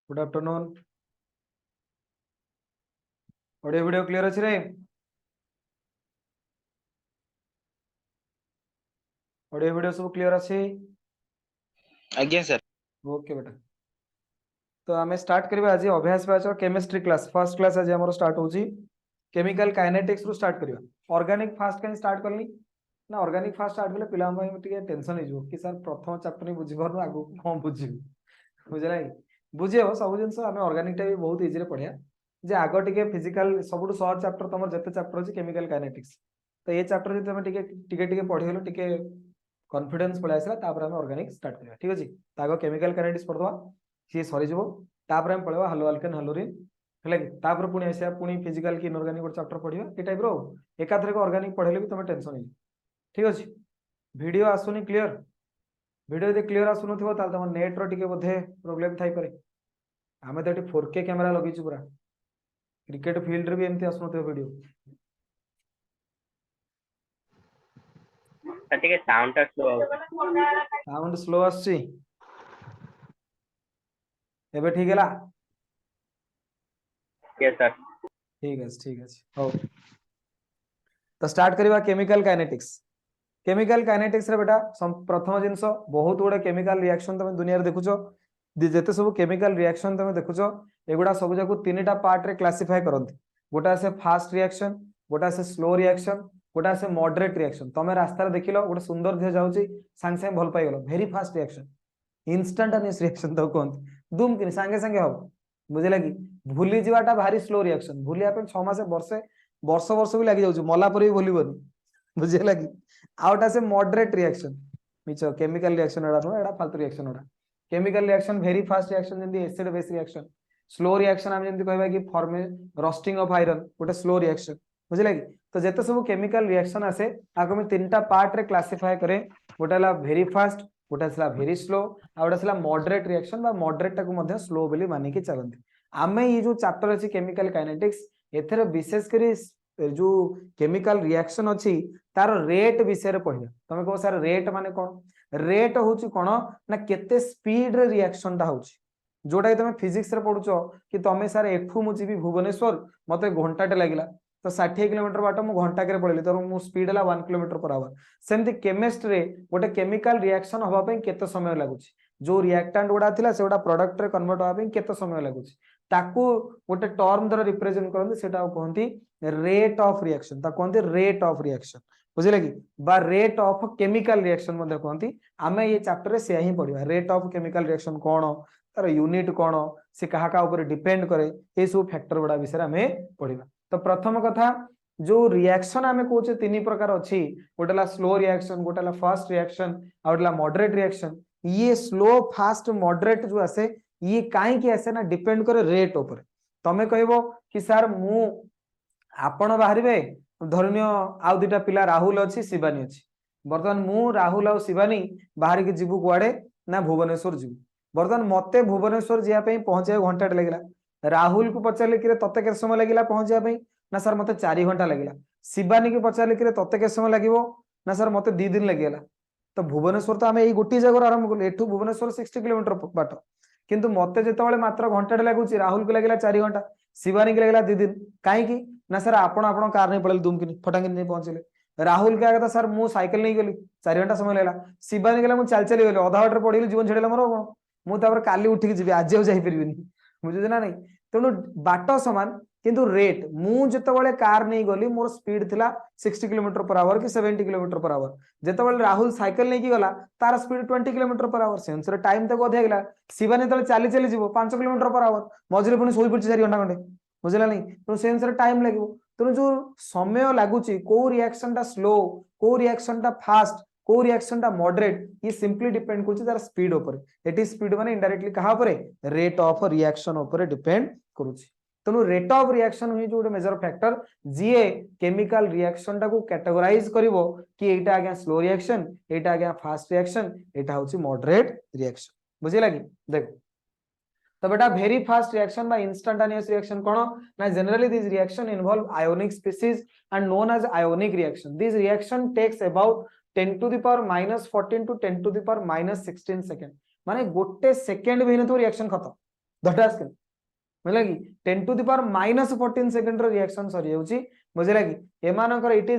Good afternoon. Audio video clear अच्छी रे? Audio video सब क्लियर अच्छी? आज्ञा सर। ओके बेटा, तो आम स्टार्ट करबा आज अभ्यास batch chemistry class first class आज हमर स्टार्ट होची केमिकल काइनेटिक्स रु स्टार्ट करबा। ऑर्गेनिक फास्ट कैन स्टार्ट करली ना? ऑर्गेनिक फास्ट स्टार्ट कले पिला हम टिके टेंशन हिजो कि सर प्रथम चैप्टर नहीं बुझी परनु आगु कोन बुझी बुझला कि बुझेबो सब जिंस आमे ऑर्गेनिक टा भी बहुत इजी रे पढिया जे आगो टिके फिजिकल सबुठु शॉर्ट चैप्टर तमर जते चैप्टर अछि केमिकल काइनेटिक्स तो ये चैप्टर जे तमे टिके टिके टिके पढि गेलो टिके कॉन्फिडेंस पळे आसला तापर हम ऑर्गेनिक स्टार्ट करबा। ठीक अछि तागो केमिकल काइनेटिक्स पढवा सी सरी जबो तापर हम पळवा हालो अल्केन हालोरिन हेले तापर पुनी आसिया पुनी फिजिकल की इनऑर्गेनिक और चैप्टर पढिबा ए टाइप रो एकाथरे को ऑर्गेनिक पढले भी तमे टेंशन नै। ठीक अछि वीडियो आसुनी क्लियर? वीडियो यदि क्लियर आसुनथिबो ताल तम नेट रो टिके बोधे प्रॉब्लम थाई पारे। आमे तो 4K कैमरा लगी छु पूरा क्रिकेट फील्ड रे भी एमती आसुनथिबो वीडियो ठीक साउंड स्लो साउंड स्लो आसी एबे ठीक हैला? Yes sir. ठीक है हो तो स्टार्ट करबा केमिकल काइनेटिक्स। केमिकल काइनेटिक्स रे बेटा प्रथम जिंस बहुत गुडे केमिकल रिएक्शन तुम दुनिया रे देखुछो जेते सब केमिकल रिएक्शन तुम देखुछो एगुडा सब जाको तीनटा पार्ट रे क्लासिफाई करंती। गोटा से फास्ट रिएक्शन, गोटा से स्लो रिएक्शन, गोटा से मॉडरेट रिएक्शन। तमे रास्ता रे देखिलो गोटे सुंदर दिह जाउची सांगे सांगे भल पाई गेलो very fast reaction instantaneous reaction तो कोन दुम कि सांगे सांगे हो बुझिला कि भूली जीवाटा भारी स्लो रिएक्शन भूलिया पे 6 मास वर्ष वर्ष भी लागि जाउची मला पर भी भूलिबनी बुझिला कि आउटा से मॉडरेट रिएक्शन मिचो केमिकल रिएक्शन एडा नो एडा फालतू रिएक्शन एडा chemical reaction very fast reaction जेंदी acid base reaction. Slow reaction हम जेंदी कहबा कि फॉर्मे रस्टिंग ऑफ आयरन गोटे स्लो रिएक्शन बुझिला कि तो जेते सब केमिकल रिएक्शन आसे आको में तीनटा पार्ट रे क्लासिफाई करे गोटेला वेरी फास्ट गोटे छला वेरी स्लो आ गोटे छला मॉडरेट रिएक्शन बा मॉडरेट टाको मध्ये स्लो बोली मानि के चलंती। आमे ये जो चैप्टर अछि केमिकल काइनेटिक्स एथरे विशेष करी जो केमिकल रिएक्शन अछि तार रेट विषय रे पढिया। तमे को सर रेट माने कोन? रेट होउची कोन ना केते स्पीड रे रिएक्शन ता होउची जोटा तमे फिजिक्स रे पढुचो कि तमे सर एठू मु जीबी भुवनेश्वर मते घंटाटे लागिला तो 60 किलोमीटर बाट मु घंटा के पळेली तो मु स्पीड हला 1 किलोमीटर पर आवर। सेमति केमिस्ट्री रे गोटे केमिकल रिएक्शन होबा पई केते समय लागुची जो रिएक्टेंट गुडा थिला से गुडा प्रोडक्ट रे कन्वर्ट होबा पई केते समय लागुची ताकू गोटे टर्म द्वारा रिप्रेजेंट करନ୍ତି सेटा कहंती रेट ऑफ रिएक्शन ता कहंती रेट ऑफ रिएक्शन बुझिले कि बा रेट ऑफ केमिकल रिएक्शन मध्ये कहंती। आमे ये चैप्टर रे से ही पढिबा रेट ऑफ केमिकल रिएक्शन कोन तार यूनिट कोन से कहा का ऊपर डिपेंड करे ए सब फैक्टर गुडा विषय हमें पढिबा। तो प्रथम कथा जो रिएक्शन आमे कोचे तीन प्रकार अछि गोटेला स्लो रिएक्शन गोटेला फास्ट रिएक्शन आ गोटेला मॉडरेट रिएक्शन। ये स्लो फास्ट मॉडरेट जो आसे ये काहे कि आसे ना डिपेंड करे रेट ऊपर। तमे कहबो कि सर मु आपण बाहरिबे धरनियो आउ दुटा पिला राहुल अछि शिवानी अछि बर्तमान मु राहुल आ शिवानी बाहर के जीवु कुआडे ना भुवनेश्वर जीवु बर्तमान मते भुवनेश्वर जिया पे पहुंचे घंटा लागिला राहुल को पचारले कि तते के समय लागिला पहुंचिया पे ना सर मते 4 घंटा लागिला शिवानी के पचारले कि तते के समय लागिवो ना सर मते 2 दिन लागिला। तो भुवनेश्वर तो आमे एई गोटी जगह आरंभ करले एठू भुवनेश्वर 60 किलोमीटर बाट किंतु मते जेतेबेले मात्र घंटाटे लागुची राहुल को लागिला 4 घंटा शिवानी के लागिला 2 दिन काहे कि ना सर आपण कार नहीं पड़े दुम कि फटांगिन नहीं पहुंचले राहुल क्या कहता सर मु साइकिल नहीं गली 4 घंटा समय लगला शिवानी गला मु चल चली गली अधा बाटर पड़िली जीवन छेड़ला मोर मु तापर काली उठी जीवी आज आउ जाई परिबिनी बुझुछ ना नहीं तेणु बाट समान किंतु रेट मु जेतेबेले कार नहीं गली मोर स्पीड थिला 60 किलोमीटर पर आवर कि 70 kilometre per our जेतेबेले Rahul cycle नहीं गला तार speed 20 kilometre per our sensor time तक अधिक गेला शिवानी तले चली चली जीवो 5 किलोमीटर पर आवर मझिरे पुनी सोई पड़ची 4 घंटा खंडे बुझला नहीं तो सेंसर टाइम लागिवो तेणु जो समय लागुची को रिएक्शन टा स्लो को रिएक्शन टा फास्ट को रिएक्शन टा मॉडरेट ये सिंपली डिपेंड करछि तार स्पीड ऊपर एटी स्पीड माने इनडायरेक्टली कहा ऊपर रेट ऑफ रिएक्शन ऊपर डिपेंड करूछि। तेणु रेट ऑफ रिएक्शन हुई जो मेजर फैक्टर जीए केमिकल रिएक्शन टा को कैटेगराइज करिवो कि एटा आगे स्लो रिएक्शन एटा आगे फास्ट रिएक्शन एटा होछि मॉडरेट रिएक्शन बुझिला कि देखो। तो बेटा वेरी फास्ट रिएक्शन बा इंस्टेंटेनियस रिएक्शन कोन ना generally this reaction involve ionic species and known as ionic reaction this reaction takes about 10 to the power -14 to 10 to the power -16 second माने गोटे सेकंड भी न तो रिएक्शन खत्म दटास बुझला कि 10 टू द पावर -14 सेकंड रो रिएक्शन सरी जाउची बुझला कि एमानकर it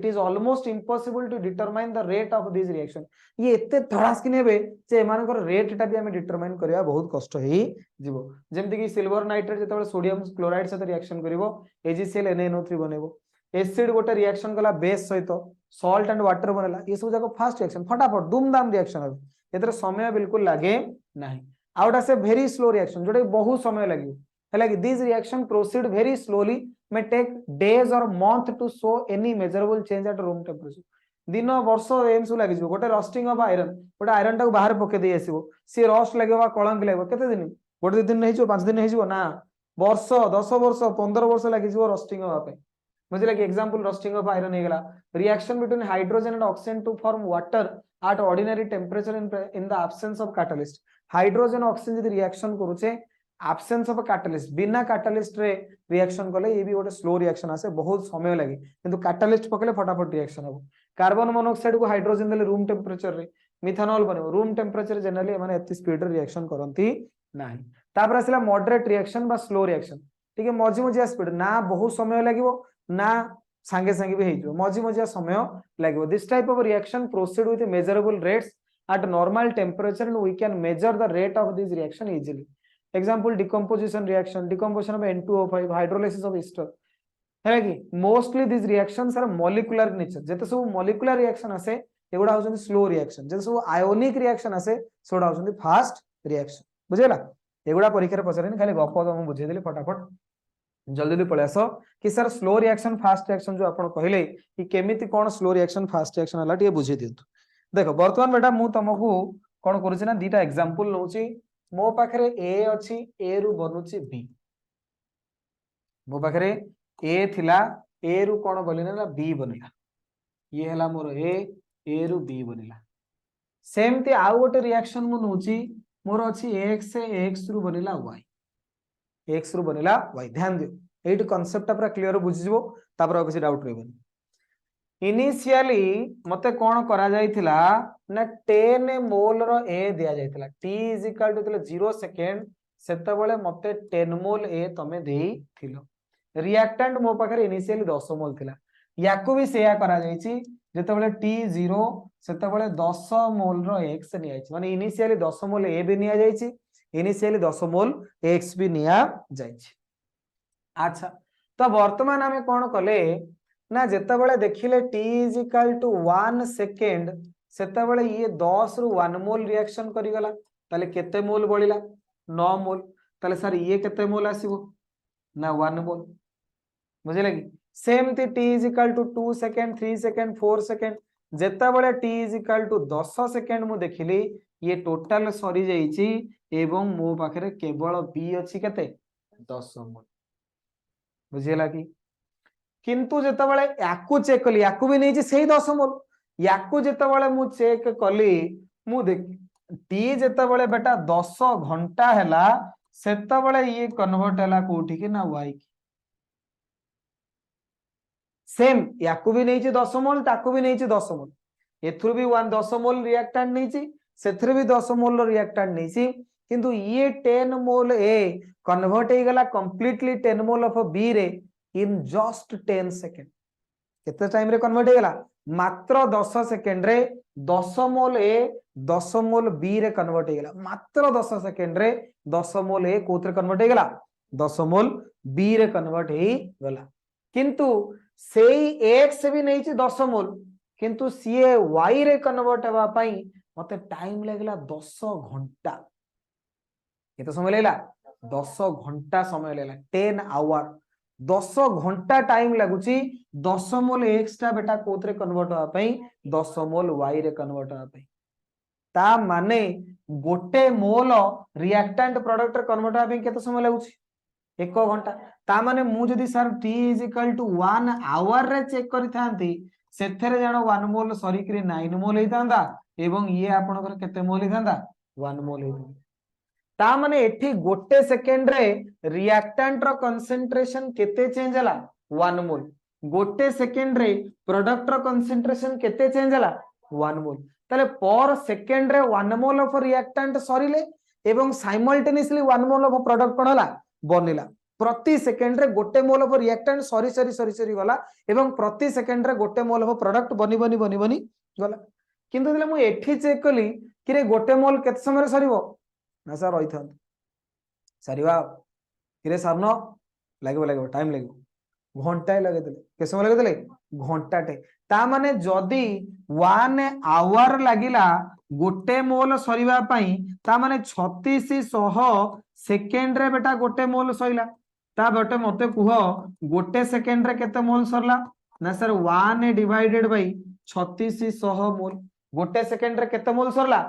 is almost impossible to determine the rate of this reaction ये एते धड़ास कि नेबे जे एमानकर रेट टा भी हमें डिटरमाइन करबा बहुत कष्ट हेई जीवो जेमति कि सिल्वर नाइट्रेट जेतेबेले सोडियम क्लोराइड सहित रिएक्शन करिवो AgCl NaNO3 बनेबो एसिड गोटे रिएक्शन कला बेस सहित सॉल्ट एंड वाटर बनेला ये सब जाको फास्ट रिएक्शन फटाफट धूमधाम रिएक्शन हो एतरे समय बिल्कुल लागे नाही आउट से वेरी स्लो रिएक्शन जोटे बहुत समय लगे है कि this reaction proceed very slowly may take days or month to show any measurable change at room temperature दिन वर्ष एम सब लगे गोटे रस्टिंग ऑफ आयरन गोटे आयरन टाक बाहर पके दे आसीबो सी रस्ट लागेबा कलंक लागेबो केते दिन गोटे दिन नहीं 5 दिन नहीं ना वर्ष 10 वर्ष 15 वर्ष लगे रस्टिंग होगा पे बुझिला कि एग्जांपल रस्टिंग ऑफ आयरन हेगला reaction between hydrogen and oxygen to form water at ordinary temperature in the absence of catalyst hydrogen oxygen यदि रिएक्शन करूचे absence of a catalyst बिना catalyst रे रिएक्शन कले ये भी गोटे स्लो रिएक्शन आसे बहुत समय लगे किंतु catalyst पकले फटाफट रिएक्शन हो कार्बन मोनोऑक्साइड को हाइड्रोजन देले रूम टेंपरेचर रे मिथानॉल बने रूम टेंपरेचर जनरली माने एति स्पीड रे रिएक्शन करंती नाही तापर आसिला मॉडरेट रिएक्शन बा स्लो रिएक्शन ठीक है मझी मझिया स्पीड ना बहुत समय लागिवो ना सांगे सांगे भी हेजो मझी मझिया समय लागिवो this type of reaction proceed with measurable rates at normal temperature and we can measure the rate of this reaction easily example decomposition of N2O5 hydrolysis of ester है कि mostly these reactions are molecular nature जते सब molecular reaction आसे एगुडा होचन slow reaction जते सब ionic reaction आसे soda होचन fast reaction बुझेला एगुडा परीक्षा रे पसरनी खाली गप हम बुझे देले फटाफट जल्दी जल्दी पळे आसो कि sir slow reaction fast reaction जो आपण कहले कि केमिति कोन स्लो रिएक्शन फास्ट रिएक्शन हला टिके बुझे दियंतु देखो बर्तमान बेटा मु तुमको कौन करूची ना दीटा एग्जांपल नउची मो पाखरे ए अछि ए रु बनुची बी मो पाखरे ए थिला ए रु कोन बलिना ना बी बनिला ये हला मोर ए रु बी बनिला सेमती आउ गोटे रिएक्शन मु नउची मोर अछि x रु बनिला y ध्यान दियो एठी कांसेप्ट पूरा क्लियर बुझिजबो तापर किसी डाउट रहबनी इनिशियली मते कौन करा जाइथिला ना 10 मोल रो ए दिया जाइथिला t is equal to 0 second सेते बेले मते 10 मोल ए तमे देई थिलो रिएक्टेंट मो पाखरे इनिशियली 10 मोल थिला याकू भी सेया करा जाइछि जेते बेले t 0 सेते बेले 10 मोल रो x निया जाइछि माने इनिशियली 10 मोल ए भी निया जाइछि इनिशियली 10 मोल x भी निया जाइछि अच्छा तो वर्तमान हमें कौन कले ना जेते बेले देखिले t is equal to 1 second सेते बेले ये 10 रु 1 मोल रिएक्शन करि गला ताले केते मोल बळिला 9 मोल ताले सर ये केते मोल आसीबो ना 1 मोल बुझिले कि सेम ती t is equal to 2 second 3 second 4 second जेते बेले t is equal to 10 second मु देखिली ये टोटल सरी जाईची एवं मो पाखरे केवल b अछि केते 10 मोल बुझिला कि किंतु जेते बेले याकू चेक कली याकू भी नहीं से 10 मोल याकू जेते बेले मु चेक कली मु देख टी जेते बेले बेटा 10 घंटा हैला सेते बेले ये कन्वर्ट हैला कोठी कि ना y की सेम याकू भी नहीं 10 मोल ताकू भी नहीं 10 मोल एथुर भी 10 मोल रिएक्टेंट नहीं सेथरे भी 10 मोल रो रिएक्टेंट नहीं किंतु ये 10 मोल ए कन्वर्ट हे गला कंप्लीटली 10 मोल ऑफ बी रे इन जस्ट 10 सेकंड केते टाइम रे कन्वर्ट हे गला मात्र 10 सेकंड रे 10 मोल ए 10 मोल बी रे कन्वर्ट हे गला मात्र 10 सेकंड रे 10 मोल ए कोथरे कन्वर्ट हे गला 10 मोल बी रे कन्वर्ट हे गला किंतु सेई x भी नहीं छि 10 मोल किंतु सीए y रे कन्वर्ट हेबा पई मते टाइम लागला 10 घंटा केते समय लेला 10 घंटा समय लेला 10 आवर 10 घंटा टाइम लगुची 10 मोल x टा बेटा कोथरे कन्वर्ट होआ पई 10 मोल y रे कन्वर्ट होआ पई ता माने गोटे मोल रिएक्टेंट प्रोडक्ट रे कन्वर्ट होआ पई केते समय लगुची 1 घंटा ता माने मु जदी सर t = 1 आवर रे चेक करि थांती सेथरे जानो 1 मोल सरी करी 9 मोल हे थांदा एवं ये आपनकर केते मोल हे थांदा 1 मोल हे थांदा ता माने एठी गोटे सेकंड रे रिएक्टेंट रो कंसंट्रेशन केते चेंज हला 1 मोल गोटे सेकंड रे प्रोडक्ट रो कंसंट्रेशन केते चेंज हला 1 मोल ताले पर सेकंड रे 1 मोल ऑफ रिएक्टेंट सरीले एवं साइमल्टेनियसली 1 मोल ऑफ प्रोडक्ट कोन हला बनिला प्रति सेकेंड रे गोटे mole of reactant sorry sorry sorry sorry गला एवं प्रति सेकेंड रे गोटे मोल ऑफ प्रोडक्ट बनी बनी बनी बनी गला किंतु दिले मु एठी चेक कली कि रे गोटे मोल केते समय सरीबो ना सर रही था सरीवा कि सरन लगे टाइम लगे घंटाए लगे के समय लगे घंटाटे ता माने जदी 1 आवर लागिला गोटे मोल सरीवा पई ता माने 3600 सेकेंड रे बेटा गोटे मोल सरीला ता बेटे मते कुह गोटे सेकेंड रे केते मोल सरला ना सर 1 डिवाइडेड बाय 3600 मोल गोटे सेकेंड रे केते मोल सरला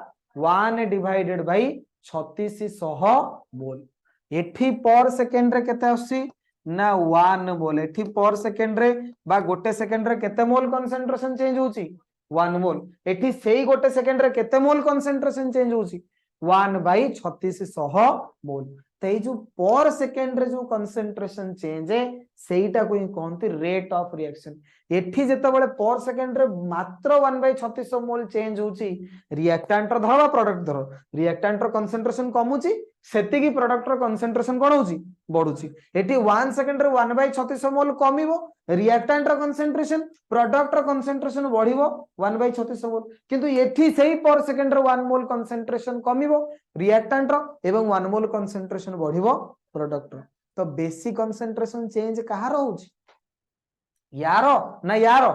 1 डिवाइडेड बाय 3600 मोल एठी पर सेकेंड रे केते आसी ना 1 मोल एठी पर सेकेंड रे बा गोटे सेकेंड रे केते मोल कंसंट्रेशन चेंज होची 1 मोल एठी सेही गोटे सेकेंड रे केते मोल कंसंट्रेशन चेंज होची 1 बाय 3600 मोल तो जो पर सेकेंड रे जो कंसंट्रेशन चेंज है सेटा को ही कहते रेट ऑफ रिएक्शन एठी जेतेबेले पर सेकेंड रे मात्र 1 बाय 3600 मोल चेंज होची रिएक्टेंट रो धरो प्रोडक्ट धरो रिएक्टेंट रो कंसंट्रेशन कमुची सेति की प्रोडक्ट रो कंसंट्रेशन कोन होची बढ़ुची एठी 1 सेकेंड रे 1 बाय 3600 मोल कमिवो रिएक्टेंट रो कंसंट्रेशन प्रोडक्ट रो कंसंट्रेशन बढ़िवो 1 बाय 3600 मोल किंतु एठी सेही पर सेकेंड रे 1 मोल कंसंट्रेशन कमिवो रिएक्टेंट रो एवं 1 मोल कंसंट्रेशन बढ़िवो प्रोडक्ट रो तो बेसिक कंसंट्रेशन चेंज कहार होची यारो ना यारो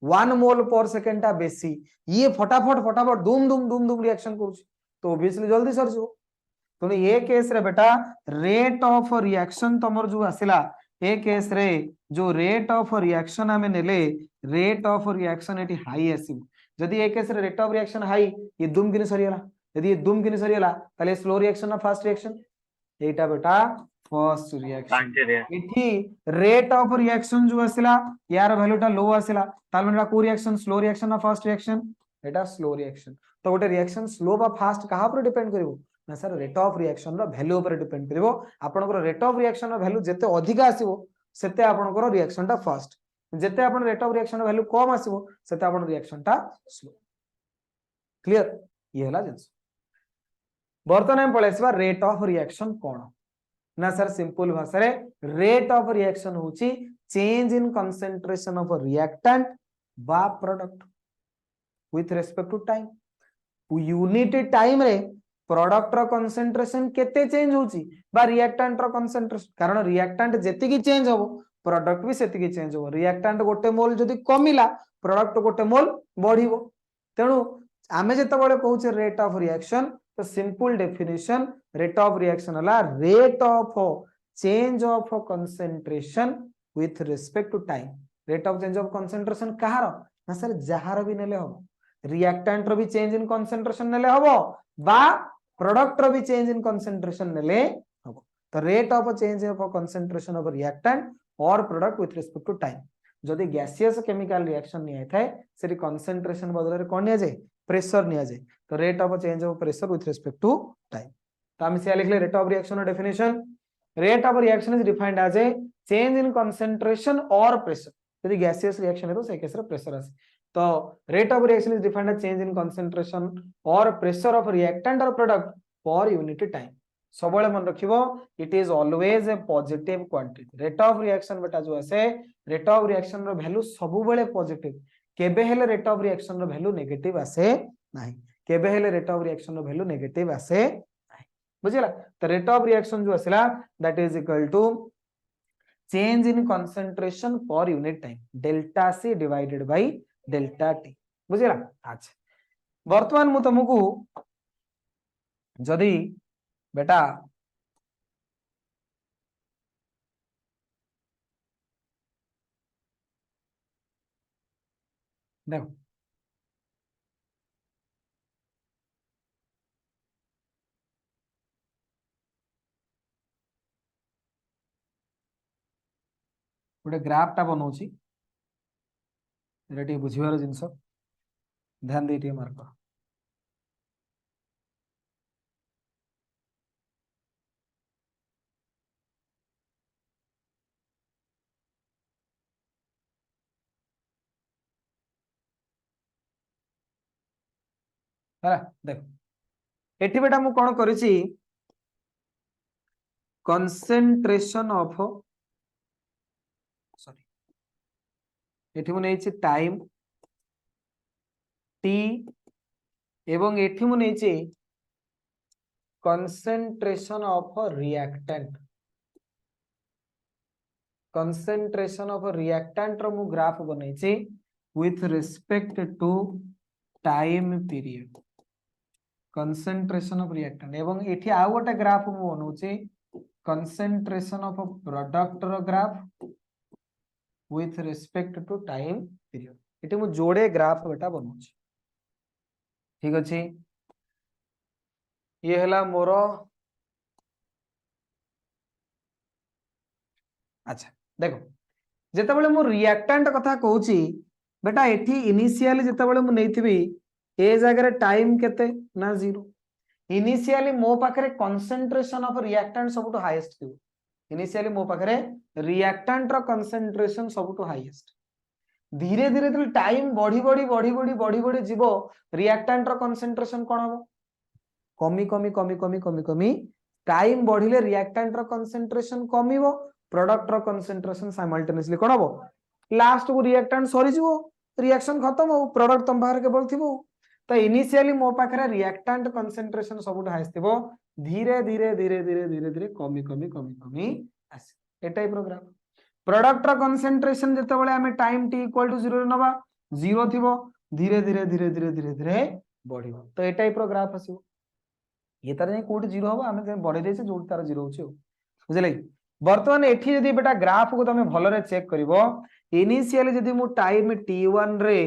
1 मोल पर सेकेंड ता बेसी ये फटाफट धूम धूम धूम धूम रिएक्शन करूची तो ऑब्वियसली जल्दी सरजिवो तो ये केस रे बेटा रेट ऑफ रिएक्शन तमर जो आसिला ए केस रे जो रेट ऑफ रिएक्शन हमें नेले रेट ऑफ रिएक्शन एटी हाई आसीबो जदी ए केस रे रेट ऑफ रिएक्शन हाई ये दुम किने सरियला यदि ये दुम किने सरियला ताले स्लो रिएक्शन ना फास्ट रिएक्शन एटा बेटा फर्स्ट रिएक्शन इठी रेट ऑफ रिएक्शन जो आसिला यार वैल्यूटा लो आसिला ताल मेरा को रिएक्शन स्लो रिएक्शन ना फास्ट रिएक्शन एटा स्लो रिएक्शन तो गोटे रिएक्शन स्लो बा फास्ट कहा पर डिपेंड करिवो ना सर रेट ऑफ रिएक्शन रो वैल्यू ऊपर डिपेंड करिवो आपनकर रेट ऑफ रिएक्शन रो वैल्यू जते अधिक आसीबो सेते आपनकर रिएक्शन टा फास्ट जते आपन रेट ऑफ रिएक्शन रो वैल्यू कम आसीबो सेते आपन रिएक्शन टा स्लो क्लियर ये हला जिंस बर्तन हम पळेसबा रेट ऑफ रिएक्शन कोन ना सर सिंपल भाषा रे रेट ऑफ रिएक्शन होची change in concentration of reactant बा product with respect to time unit time रे प्रोडक्ट रो कंसंट्रेशन केते चेंज होची बा रिएक्टेंट रो कंसंट्रेशन कारण रिएक्टेंट जेति की चेंज हो प्रोडक्ट भी सेति की चेंज हो रिएक्टेंट गोटे मोल जदी कमिला प्रोडक्ट गोटे मोल बढ़िबो तेनु आमे जते बळे कहूचे रेट ऑफ रिएक्शन तो simple definition rate of reaction हला rate of change of concentration with respect to time rate of change of concentration कहार ना सर जहार भी नेले हो रिएक्टेंट रो भी चेंज इन कंसंट्रेशन नेले हबो बा प्रोडक्ट रो भी चेंज इन कंसंट्रेशन नेले हबो तो rate of change of concentration of reactant और product with respect to time जदी गैसियस केमिकल रिएक्शन निया थाए सेरी कंसंट्रेशन बदल रे कोन निया जाय प्रेशर निया जाय तो rate of change of pressure with respect to time तो हम से लिखले रेट ऑफ रिएक्शन और definition rate of reaction is defined as a change in concentration or pressure यदि गैसियस रिएक्शन है तो से केस रे प्रेशर आसे तो rate of reaction is defined as change in concentration or pressure of reactant और product per unit time सबले मन रखिबो it is always A positive quantity rate of reaction बेटा जो आसे रेट ऑफ रिएक्शन रो वैल्यू सब बेले पॉजिटिव केबे हेले रेट ऑफ रिएक्शन रो वैल्यू नेगेटिव आसे नाही केबे हेले रेट ऑफ रिएक्शन रो वैल्यू नेगेटिव आसे नाही बुझिला तो रेट ऑफ रिएक्शन जो आसिला that is equal to change in concentration per unit time delta C divided by delta T बुझिला अच्छा वर्तमान मु तुमको जदी बेटा देखो गोटे ग्राफ टा बनाऊची रेडी बुझिवार जिंस ध्यान दे मार्क है देखो एठी बेटा मु कोन करिछि कंसंट्रेशन ऑफ सॉरी एठी मु नेछि टाइम टी एवं एठी मु नेछि concentration of reactant concentration of reactant रो मु ग्राफ बनेछि with respect to time period concentration of reactant एवं एठी आ गोटे ग्राफ मु बनौछि कंसंट्रेशन ऑफ प्रोडक्ट रो graph with respect to time period एठी मु जोड़े ग्राफ बेटा बनौछि ठीक अछि ये हला मोर अच्छा देखो जेतेबेले मु रिएक्टेंट कथा कहूची बेटा एठी इनिशियली जेतेबेले मु नेइथिबी ए जगह टाइम केते ना 0 इनिशियली मो पाखरे कंसंट्रेशन ऑफ रिएक्टेंट सबटू हाईएस्ट थिबो इनिशियली मो पाखरे रिएक्टेंट रो कंसंट्रेशन सबटू हाईएस्ट धीरे धीरे तो टाइम बढ़ी बढ़ी बढ़ी बढ़ी बढ़ी बढ़ी जीवो रिएक्टेंट रो कंसंट्रेशन कोन हो कमी कमी कमी कमी कमी कमी टाइम बढ़िले रिएक्टेंट रो कंसंट्रेशन कमीबो प्रोडक्ट रो कंसंट्रेशन साइमल्टेनियसली कोन हो लास्ट को रिएक्टेंट सरी जीवो रिएक्शन खत्म हो प्रोडक्ट तम बाहर केवल थिबो तो इनिशियली मो पाखरे रिएक्टेंट कंसंट्रेशन सबटू हाईएस्ट थिबो धीरे धीरे धीरे धीरे धीरे धीरे कमी कमी कमी कमी आसे ए टाइप प्रोग्राम प्रोडक्ट रो कंसंट्रेशन जते बेले हमें टाइम t = 0 रे नबा 0 थिबो धीरे धीरे धीरे धीरे धीरे धीरे बढ़िबो तो ए टाइप रो ग्राफ आसीबो ये तार कोड 0 हो हमें बढ़े देछे जोट तार 0 होछि बुझले वर्तमान एठी यदि बेटा ग्राफ को तमे भलरे चेक करिवो इनिशियली यदि मु टाइम t1 रे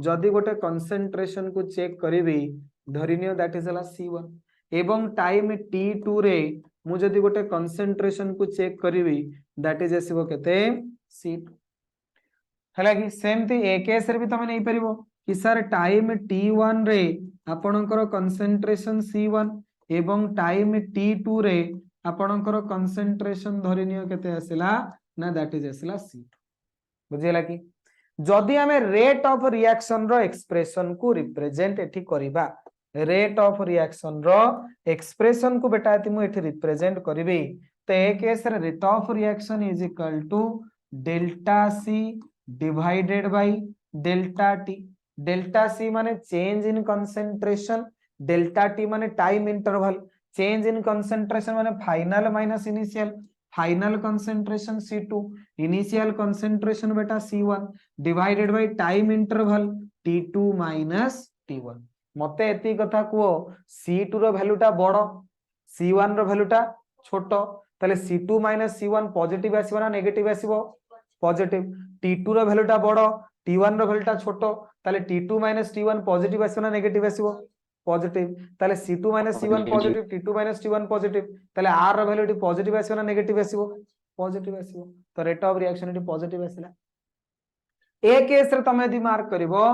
जदि गोटे कंसंट्रेशन को चेक करिवि धरिनियो दैट इज हला c1 एवं टाइम t2 रे मु जदि गोटे कंसंट्रेशन को चेक करिवि दैट इज आसीबो केते c2 हला कि सेमती ए केस रे भी तमे नै परिबो कि सर टाइम t1 रे आपणकर कंसंट्रेशन c1 एवं टाइम t2 रे आपणकर कंसंट्रेशन धरिनियो केते आसिला ना दैट इज आसिला c2 बुझिला कि जदि हमें रेट ऑफ रिएक्शन रो एक्सप्रेशन को रिप्रेजेंट एठी करिबा रेट ऑफ रिएक्शन रो एक्सप्रेशन को बेटा यदि मु एठी रिप्रेजेंट करिबी तो ए केस रे rate of reaction is equal to delta C divided by delta C माने change in concentration delta T माने time interval change in concentration माने final minus initial final concentration C2 initial concentration बेटा C1 divided by time interval T2 minus T1 मते एती कथा को C2 रो वैल्यूटा बड़ो C1 रो वैल्यूटा छोटो तले C2 माइनस C1 पॉजिटिव आसीबो ना नेगेटिव आसीबो पॉजिटिव T2 रो वैल्यूटा बड़ो T1 रो वैल्यूटा छोटो तले T2 माइनस T1 पॉजिटिव आसीबो ना नेगेटिव आसीबो पॉजिटिव ताले C2 minus C1 positive T2 minus T1 positive ताले R रो वैल्यू पॉजिटिव आसीबो ना नेगेटिव आसीबो पॉजिटिव आसीबो तो रेट ऑफ रिएक्शन इटी पॉजिटिव आसीला ए केस रे तमे यदि मार्क करिवो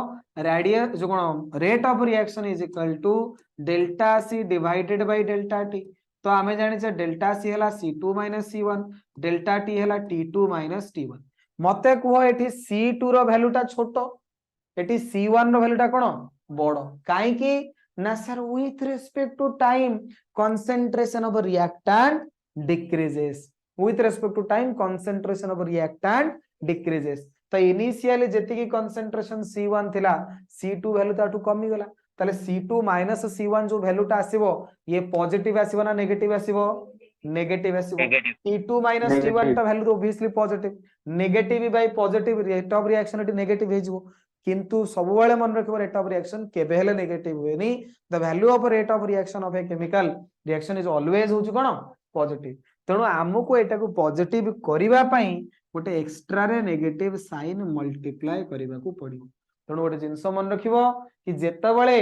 रेडियस जो कोन rate of reaction is equal to delta C divided by delta T तो आमे जानि छ डेल्टा C हला C2 minus C1 delta T हला T2 माइनस T1 मते को एठी C2 रो वैल्यूटा छोटो एठी C1 रो वैल्यूटा कोन बडो काहे कि ना sir with respect to time concentration of reactant decreases with respect to time concentration of reactant decreases तो इनिशियली जेति की कंसंट्रेशन C1 थिला C2 वैल्यू ताटू कमी गला ताले C2 माइनस C1 जो वैल्यूटा आसीबो ये पॉजिटिव आसीबो ना नेगेटिव आसीबो नेगेटिव आसीबो T2 माइनस T1 ता value obviously positive negative by positive rate of reaction it negative हे जिवो किंतु सब बेले मन रखिबो रेट ऑफ रिएक्शन केबे हेले नेगेटिव होएनी the value of rate of reaction of a chemical reaction is always होची कोन पॉजिटिव तेणु हमको एटा को पॉजिटिव करिवा पई गोटे एक्स्ट्रा रे नेगेटिव साइन मल्टीप्लाई करिवा को पड़िबो तेणु गोटे जिंस मन रखिबो कि जेते बेले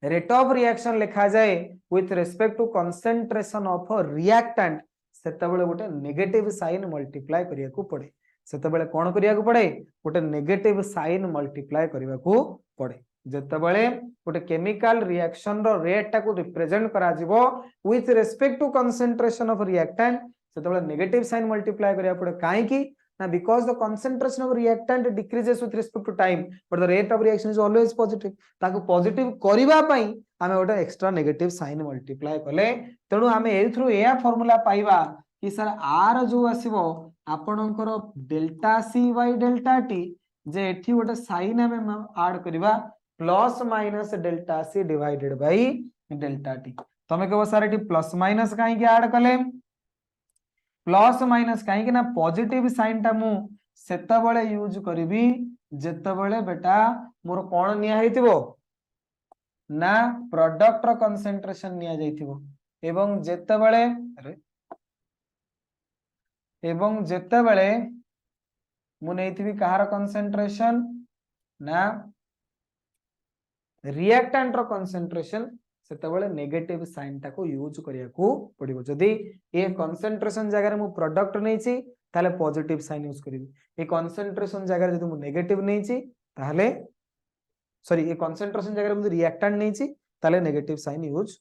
रेट ऑफ रिएक्शन लिखा जाए with respect to concentration of reactant सेते बेले गोटे नेगेटिव साइन मल्टीप्लाई करिया को पड़े सेते बेले कोन करिया को पड़े गोटे नेगेटिव साइन मल्टीप्लाई करिवा को पड़े जेते बेले गोटे केमिकल रिएक्शन रो रेट टा को रिप्रेजेंट करा जिवो with respect to concentration of reactant सेते बेले नेगेटिव साइन मल्टीप्लाई करिया पड़े काहे कि ना because the concentration of reactant decreases with respect to time but the rate of reaction is always positive ताको पॉजिटिव करबा पई आमे ओटा एक्स्ट्रा नेगेटिव साइन मल्टीप्लाई कले तेणु आमे एथ्रु एया फार्मूला पाइबा कि सर आर जो आसीबो आपणकर delta C by delta T जे एठी गोटे साइन आमे ऐड करबा plus minus delta C divided by delta T तमे कहबो सर एठी प्लस माइनस काहे कि ऐड कले प्लस माइनस कहीं ना पॉजिटिव साइन टा मु सेतबेले यूज करबी जेतबेले बेटा मोर कोन निया हेतिबो ना प्रोडक्ट रो कंसंट्रेशन निया जाइथिबो एवं जेतबेले मु नेथिबी कहार कंसंट्रेशन ना रिएक्टेंट रो कंसंट्रेशन सेतबेले नेगेटिव साइन टा को यूज करिया को पड़िबो जदी ए कंसंट्रेशन जगह मु प्रोडक्ट नेछि ताले पॉजिटिव साइन यूज करिबी ए कंसंट्रेशन जगह जदी मु नेगेटिव नेछि ताले सॉरी ए कंसंट्रेशन जगह मु रिएक्टेंट नेछि ताले नेगेटिव साइन यूज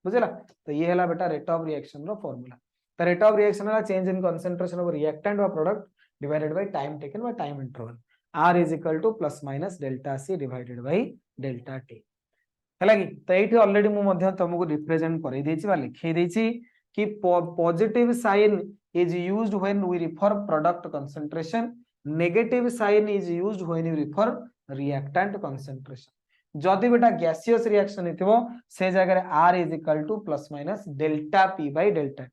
बुझला तो ये हला बेटा रेट ऑफ रिएक्शन रो फार्मूला तो रेट ऑफ रिएक्शन हला change in concentration of reactant और product divided by time taken by time interval r is equal to plus minus delta c divided by delta t है कि तो ये already मुझे तुमको रिप्रेजेंट कर लिखे देछि कि positive sign is used when we refer product concentration negative sign is used when we refer reactant concentration जदि बेटा गैसियस रिएक्शन हेतिबो से जगह r is equal to plus minus delta p by delta t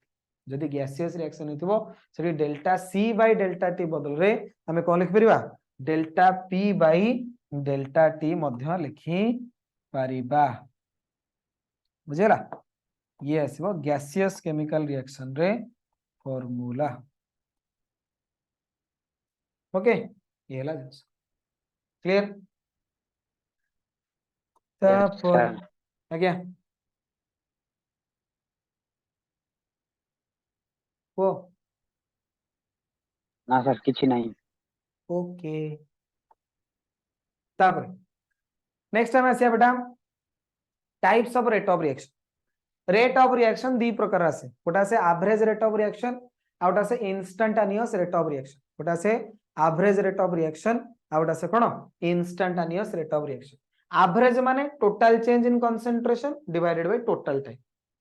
जदि gaseous reaction हेतिबो सेठी delta c by delta t बदल रे हमें कोन लिख परिबा delta p by delta t मध्य लिखि पारिबा बुझेला ये आसीबो गैसियस केमिकल रिएक्शन रे फार्मूला ओके ये हला क्लियर sir. आज्ञा वो ना सर किछि नहीं ओके तापर नेक्स्ट टाइम आसिया बेटा types of rate of reaction दी प्रकार आसे गोटा से एवरेज रेट ऑफ रिएक्शन आउटा से इंस्टंटेनियस रेट ऑफ रिएक्शन गोटा से एवरेज रेट ऑफ रिएक्शन आउटा से कोन instantaneous rate of reaction average माने total change in concentration divided by total time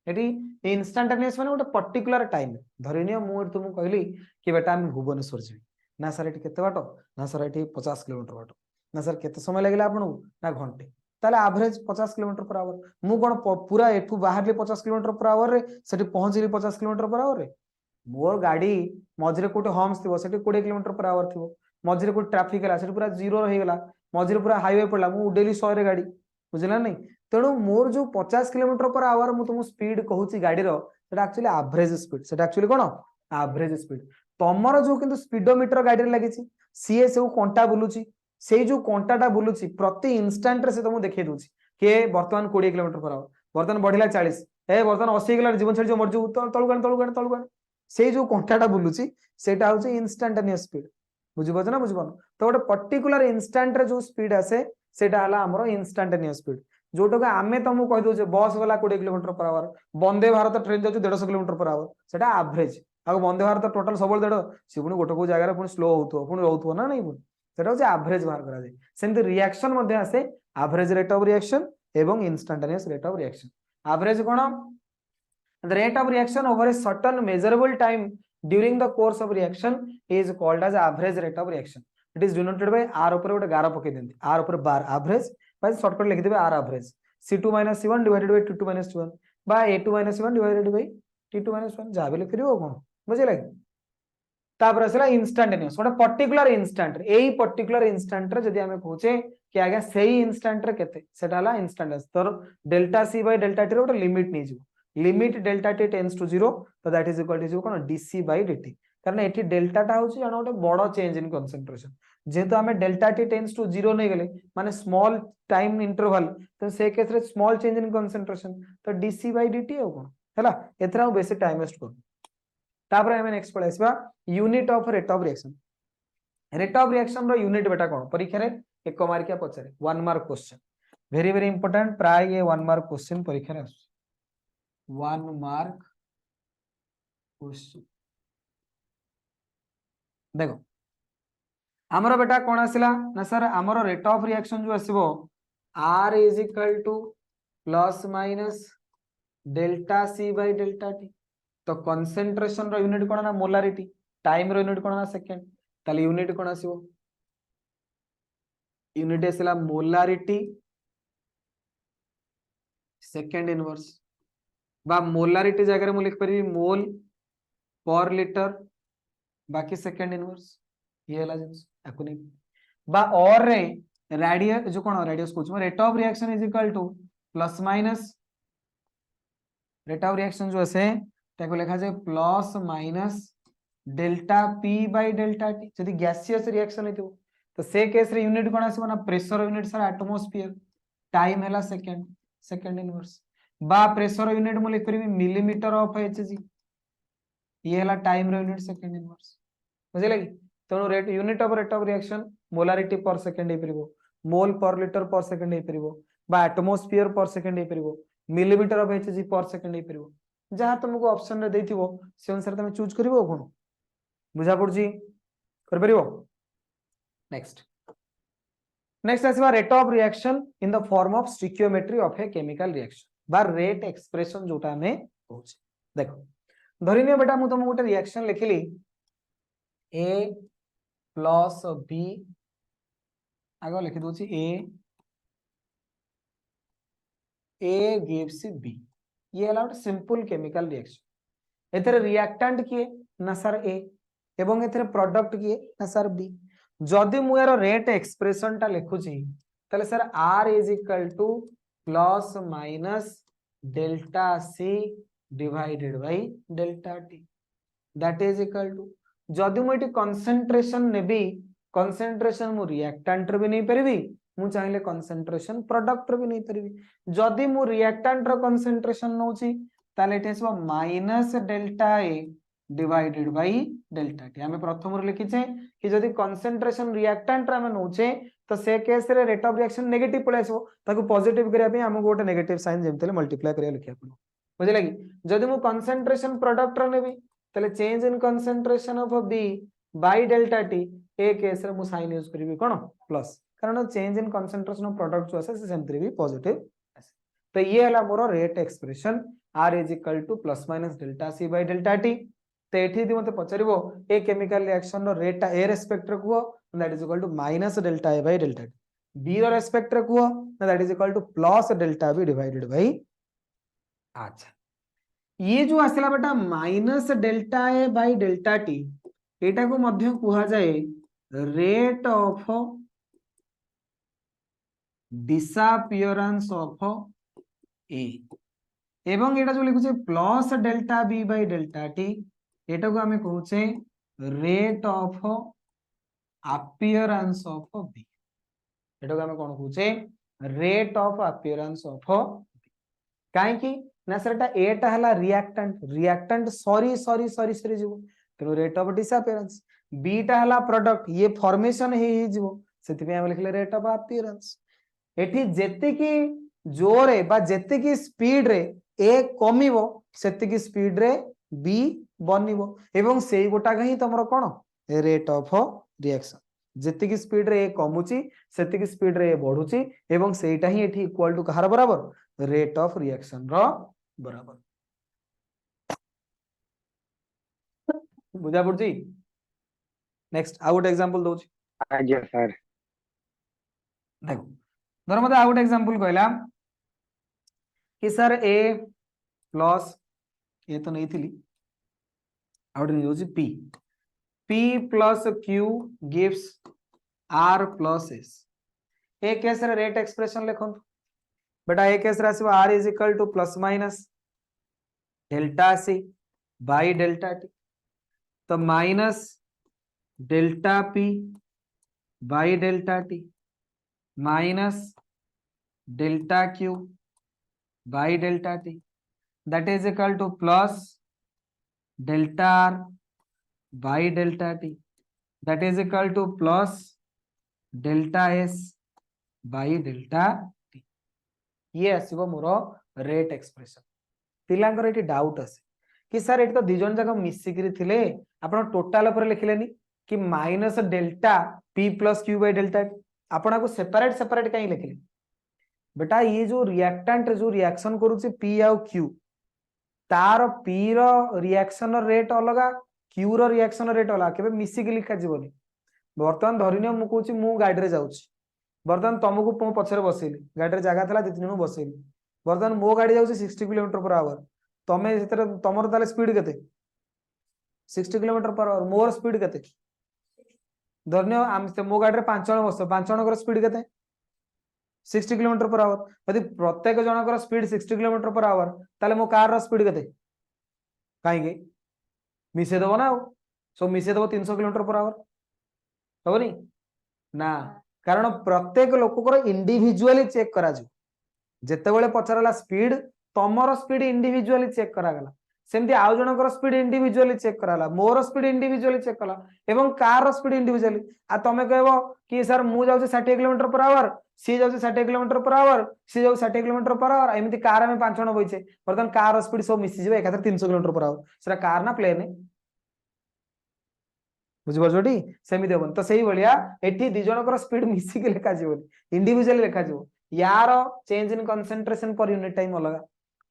एटी इंस्टंटेनियस माने गोटे पर्टिकुलर टाइम धरिनियो मु तुम कहली कि बेटा हम भुवनेश्वर जी ना सर एटी केते बाटो ना सर एटी 50 किलोमीटर बाटो ना सर केते समय लागला आपन ना घंटे ताले एवरेज 50 किलोमीटर पर आवर मु कोन पूरा एठू बाहरले 50 किलोमीटर पर आवर रे सेठी पहुंचली 50 किलोमीटर पर आवर रे मोर गाड़ी मझरे कोटे हम्स थिबो सेठी 20 किलोमीटर पर आवर थिबो मझरे कोटे ट्रैफिक हला सेठी पूरा जीरो रही गेला मझरे पूरा हाईवे पड़ला मु डेली 100 रे गाड़ी बुझला नहीं तेणु मोर जो 50 किलोमीटर पर आवर मु तुम स्पीड कहूची गाड़ी रो सेटा एक्चुअली एवरेज स्पीड सेटा एक्चुअली कोन एवरेज स्पीड तमरो जो किंतु स्पीडोमीटर गाड़ी रे लागिची सीए से कंटा बुलुची से जो कंटाटा बुलुची प्रति इंस्टेंट रे से तुमको देखै दोची के वर्तमान 20 किलोमीटर पर आवर वर्तमान बढ़िला 40 ए वर्तमान 80 गेला जीवन छाड़ी जो मरजू तळगण से जो कंटाटा बुलुची सेटा होची इंस्टेंटेनियस स्पीड बुझिबो ना बुझिबो तो गोटे पर्टिकुलर इंस्टेंट रे जो स्पीड आसे सेटा हला हमरो इंस्टेंटेनियस स्पीड जोटो आमे तुमको कहि दोचे बस वाला 20 kilometre per hour Vande Bharat train जाउछ 150 किलोमीटर पर आवर सेटा एवरेज आ वंदे भारत टोटल सबल देड़ सी पुणी गोटे को जगह पुणी स्लो होतो पुणी रहउतो ना नहीं पुणी सेटा होचे एवरेज बाहर करा जाय सेमते रिएक्शन मध्ये आसे एवरेज रेट ऑफ रिएक्शन एवं instantaneous rate of reaction average cone the rate of reaction over a certain measurable time during the course of reaction is called as average rate of reaction it is denoted by r ऊपर गोटे गार पके देंती r ऊपर बार average by shortcut लिख देबे r average c2 - c1 divided bye t2 - t1 बा a2 - c1 divided bye t2 - 1 जा भी लिखिरियो कोन बुझिले तापर असला इंस्टंटेनियस गोटे पर्टिकुलर इंस्टेंट एई पर्टिकुलर इंस्टेंट रे जदी हमें कहूचे कि आगे सेही इंस्टेंट रे केते सेटा हला इंस्टेंटेनियस तो delta c by delta t रे गोटे लिमिट नै जिवो limit delta t tends to 0 तो दैट इज इक्वल टू कोन dc बाय dt कारण एठी डेल्टा टा होची जण गोटे बडो चेंज इन कंसंट्रेशन जेतो हमें डेल्टा t टेंड्स टू 0 नै गेले माने स्मॉल टाइम इंटरवल तो से केस रे स्मॉल चेंज इन कंसंट्रेशन तो dc बाय dt हो कोन हला एथरा बेसी टाइम वेस्ट कर तापर हमें नेक्स्ट पढाइबा unit of rate of reaction रो यूनिट बेटा कोन परीक्षा रे 1 मार्किया पछरे 1 mark question very very important प्राय ये 1 मार्क क्वेश्चन परीक्षा रे 1 मार्क क्वेश्चन देखो आमर बेटा कौन आसला ना सर आमर रेट ऑफ रिएक्शन जो आसीबो R is equal to plus minus delta C by delta T. तो कंसंट्रेशन रो यूनिट कोन ना मोलारिटी, टाइम रो यूनिट कोन ना सेकंड, ताले यूनिट कोन आसीबो यूनिट आसला मोलारिटी सेकंड इनवर्स बा मोलारिटी जगह रे मु लिख परिबी मोल पर लिटर बाकी सेकंड इनवर्स ये हला जिंस आकु नहीं बा और रे रेडियस जो कोन रेडियस कहूछ rate of reaction is equal to plus minus rate of reaction जो है ताको लिखा जाए plus minus delta P by delta T. जदि गैसियस रिएक्शन हेतु तो से केस रे यूनिट कोन आसीबो ना pressure unit sir atmosphere, time हैला सेकंड, सेकंड इनवर्स बा प्रेशर यूनिट मु लिख परिबी मिलीमीटर ऑफ एचजी, ये हैला टाइम रो यूनिट सेकंड इनवर्स बुझिले कि तेणु rate unit of reaction molarity per second हे परिबो, mole per litre per second हे परिबो बा एटमॉस्फेयर पर सेकंड हे परिबो, millimetre of HG per second हे परिबो। जहां तुमको ऑप्शन रे देथिबो से अनुसार तुम चूज करिवो कोन बुझा पड़जी कर परिबो। नेक्स्ट नेक्स्ट आसीबा rate of reaction in the form of stoichiometry of a chemical reaction बा रेट एक्सप्रेशन जोटा हमें कहूछ। देखो धरिनियो बेटा मु तुमको गोटे रिएक्शन लिखिली ए प्लस बी आगे लिखि दूची ए गिव्स बी, ये हला गोटे सिंपल केमिकल रिएक्शन। एथरे रिएक्टेंट किए ना सर ए एवं एथरे प्रोडक्ट किए ना सर बी। जदि मु यार रेट एक्सप्रेशन टा लिखुची तले sir R is equal to plus minus delta C divided by delta T that is equal to जदि मु एटी कंसंट्रेशन नेबी कंसंट्रेशन मु रिएक्टेंट रे भी नहीं परबी मु चाहिले कंसंट्रेशन प्रोडक्ट रे भी नहीं परबी। जदि मु रिएक्टेंट रो कंसंट्रेशन नउची ताले एटे आसबो minus delta A divided by delta T. हमें प्रथम रे लिखिचे कि जदि कंसंट्रेशन रिएक्टेंट रे हमें नउचे तो से केस रे रेट ऑफ रिएक्शन नेगेटिव पळे आसबो ताको पॉजिटिव करिया पे हमको गोटे नेगेटिव साइन जेमतेले मल्टीप्लाई करिया लिखिया पड़ो बुझिला कि। जदि मु कंसंट्रेशन प्रोडक्ट रे नेबी ताले change in concentration of b by delta T ए केस रे मु साइन यूज करबी कोन प्लस कारण change in concentration of product जो आसे से सेमतरी भी पॉजिटिव आसे। तो ये हला मोर rate expression R is equal to plus minus delta C by delta T. तो एठी दि मते पचारिबो ए केमिकल रिएक्शन रो रेट ए रेस्पेक्ट रे कुओ that is equal to minus delta A by delta T, B रो रेस्पेक्ट रे कुओ that is equal to plus delta B divided by. अच्छा ये जो आसला बेटा minus delta A by delta T एटा को मध्य कुहा जाए rate of disappearance of A एवं एटा जो लिखुचे plus delta B by delta T एटा को हमें कहूचे rate of appearance of B. एटा को हमें कोन कहूचे रेट ऑफ अपीयरेंस ऑफ काहे कि ना सर एटा एटा हला reactant reactant sorry sorry sorry sorry जीवो तो रेट ऑफ डिसअपियरेंस, बी टा हला प्रोडक्ट ये फॉर्मेशन ही जीवो सेति पे हम लिखले रेट ऑफ अपीयरेंस। एठी जेते की जोरे बा जेते की स्पीड रे ए कमिवो सेति की स्पीड रे बी बनिवो एवं सेई गोटा ही तमरो कोन रेट ऑफ रिएक्शन। जेते की स्पीड रे ए कमुची सेति की स्पीड रे ए बढ़ुची एवं सेइटा ही एठी इक्वल टू कहार बराबर रेट ऑफ रिएक्शन रो बराबर बुझा पड़ची। नेक्स्ट आ गोटे एग्जांपल दोची आज्ञा सर देखो धर मते आ गोटे एग्जांपल कहला कि सर ए प्लस ए तो नहीं थिली आउट नहीं होची P P plus Q gives R plus S. ए केस रे रेट एक्सप्रेशन लिखंतु बेटा ए केस रे आसीबो R is equal to plus minus delta C by delta T. तो minus delta P by delta T minus delta Q by delta T that is equal to plus delta R by delta T that is equal to plus delta S by delta T. ये आसीबो मोर rate expression. पिलांकर एटी doubt आसे कि sir eighty तो दी जन जाक मिसिकरी थिले आपण टोटल ऊपर लिखिलेनी कि minus delta P plus Q by delta T आपण आपको सेपरेट सेपरेट कहीं लिखले बेटा ये जो रिएक्टेंट जो रिएक्शन करूची पी आउ क्यू तार पी रो रिएक्शन रेट अलगा क्यू रो रिएक्शन रेट अलगा केबे मिसी के लिखा जीवनी वर्तमान धरिनियो मु कहूची मु गाड़ी रे जाउची वर्तमान तुमको मु पछरे बसेली गाड़ी रे जगह थला दि तीन बसेली वर्तमान मो गाड़ी जाउची 60 km/h तमे सेतरे तमर ताले स्पीड केते 60 km/h मोर स्पीड केते धरिनियो आम मो गाड़ी रे 5 जण बस 5 जणकर स्पीड केते 60 km/h यदि प्रत्येक जनकर स्पीड 60 km/h ताले मो कार रो स्पीड केते काहे मिसे दबो ना सो मिसे दबो 300 km/h हबनी ना कारण प्रत्येक लोककर इंडिविजुअली चेक करा जो जेतेबेले पचराला स्पीड तमर स्पीड इंडिविजुअली चेक करा गला सेमती आउ जनकर स्पीड इंडिविजुअली चेक कराला मोर स्पीड इंडिविजुअली चेक कला एवं कार रो स्पीड इंडिविजुअली आ तमे कहबो कि सर मु जाउ 60 km/h सी जाउ 60 km/h सी जाउ 60 km/h एमती कार में 5 जण बइछे वर्तमान कार रो स्पीड सब मिसी जिवे एकाथर 300 km/h सेरा कार ना प्लेन बुझि परछोटी सेमिति होबन तो सेही बलिया एठी दि जनकर स्पीड मिसी के लेखा जीवनी इंडिविजुअली लेखा जीव यार change in concentration per unit time अलगा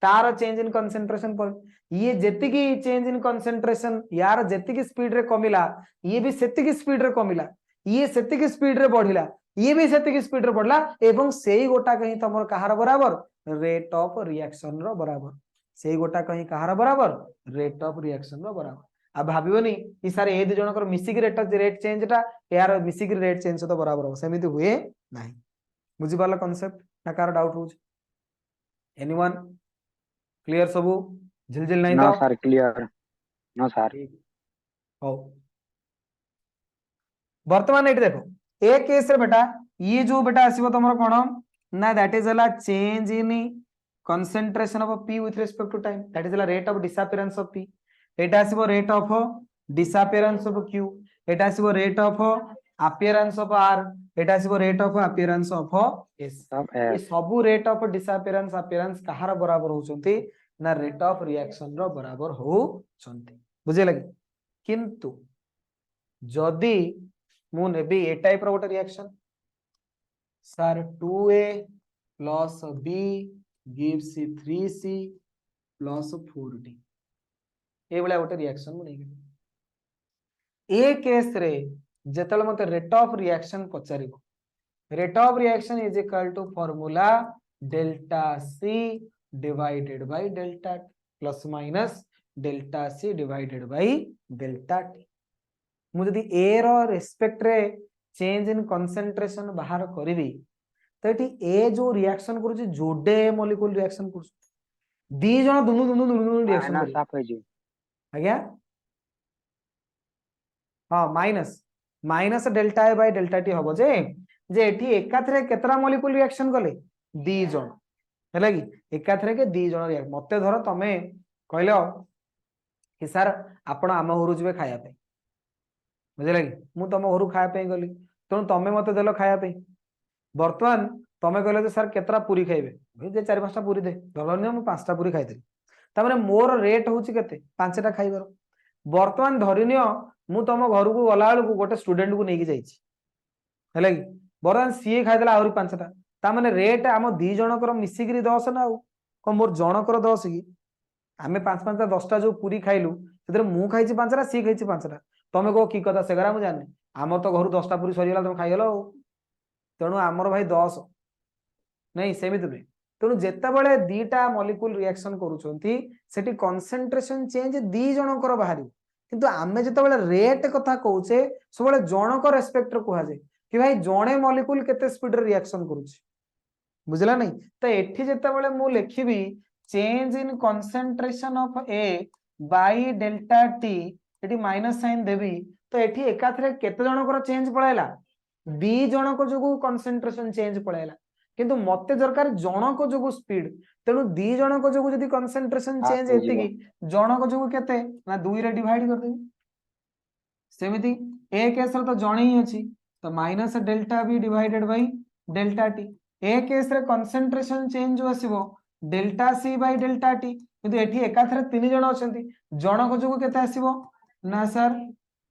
तार चेंज इन कंसंट्रेशन पर ये जेतिकी चेंज इन कंसंट्रेशन यार जेतिकी स्पीड रे कमिला ये भी सेतिकी स्पीड रे कमिला ये सेतिकी स्पीड रे बढ़िला ये भी सेतिकी स्पीड रे बढ़ला एवं सेही गोटा कहीं तमर कहार बराबर रेट ऑफ रिएक्शन रो बराबर सेही गोटा कहीं कहार बराबर रेट ऑफ रिएक्शन रो बराबर आ भाबिबनी कि सर ए दि जनकर मिसिक रेट चेंज टा यार मिसिक रेट चेंज तो बराबर हो सेमिति हुए नाही बुझि पाला कांसेप्ट ना कार डाउट हो एनीवन क्लियर सबू झिलझिल नहीं नो तो सर क्लियर नो सर हो वर्तमान एटी देखो ए केस रे बेटा ये जो बेटा आसीबो तमरो कोन ना दैट इज अला change in concentration of p with respect to time that is the rate of disappearance of p एटा आसीबो rate of disappearance of q एटा आसीबो rate of appearance of r एटा आसीबो rate of appearance of s ये सब rate of disappearance appearance कहार बराबर होचंती ना रेट ऑफ रिएक्शन रो बराबर होचंती बुझे लगे किंतु जदी मु नेबी ए टाइप रो गोटे reaction sir 2a plus b gives 3c plus 4d ए बला गोटे रिएक्शन मु नेगी ए केस रे जेतल मते रेट ऑफ रिएक्शन पचारिबो rate of reaction is equal to formula delta c divided by delta plus minus delta c divided by delta t मु जदी a रो रेस्पेक्ट रे चेंज इन कंसंट्रेशन बाहर करिवि तो एटी ए जो रिएक्शन करू जोडे मॉलिक्यूल रिएक्शन करू दी जण दुनु रिएक्शन माइनस करी आप है जी आज्ञा हां minus delta A by delta T हबो जे एठी एकाथरे केतरा मॉलिक्यूल रिएक्शन कले दी जण हैला कि एकाथरे के दी जण रिएक्ट मते धर तमे कहलो कि सर आपण आम घरु जबे खाया पे बुझले कि मु तम घरु खाया पे गली तण तमे मते देलो खाया पे वर्तमान तमे कहले सर केतरा पूरी खाइबे जे 4-5टा पूरी दे धरनियो मु 5टा पूरी खाइतली तामरे मोर रेट होची केते 5टा खाइबर वर्तमान धरिनियो मु तम घर को गला बेलू गोटे स्टूडेंट को लेके जाइछि हैला कि वर्तमान सी खाइदेला आउरी 5टा ता माने रेट आम दी जनकर मिसिकरी 10 ना को मोर जनकर 10 कि आमे 5-5टा 10टा जो पूरी खाइलु सेदरे मु खाइछि 5टा सी खाइछि 5टा तमे को की कथा सेगरा मु जाने आम तो घर 10टा पूरी सरी गेला तुम खाइगलो तेणु आमर भाई 10 नहीं सेमिति नहीं तेणु जेतेबेले दीटा मॉलिक्यूल रिएक्शन करूछंती सेठी कंसंट्रेशन चेंज दी जनकर बाहरी किंतु आमे जेतेबेले रेट कथा कहूचे सबले जनकर रेस्पेक्ट रे कहआ जाय कि भाई जणे मॉलिक्यूल केते स्पीड रे रिएक्शन करूछ बुझला नहीं तो एठी जेतेबेले मु लिखिबी change in concentration of A by delta T एठी माइनस साइन देबी तो एठी एकाथरे केते जनकर चेंज पळाइला दी जनक जोगु कंसंट्रेशन चेंज पळाइला किंतु मते दरकार जनक जोगु स्पीड तेणु दी जनक जोगु जदी कंसंट्रेशन चेंज एति की जनक जोगु केते ना 2 रे डिवाइड कर देबी सेमिति ए केस रे तो जणे ही अछि तो minus delta B divided by delta T ए केस रे कंसंट्रेशन चेंज जो आसीबो delta C by delta T किंतु एठी एकाथरे 3 जण अछंती जनक जोगु केते आसीबो ना सर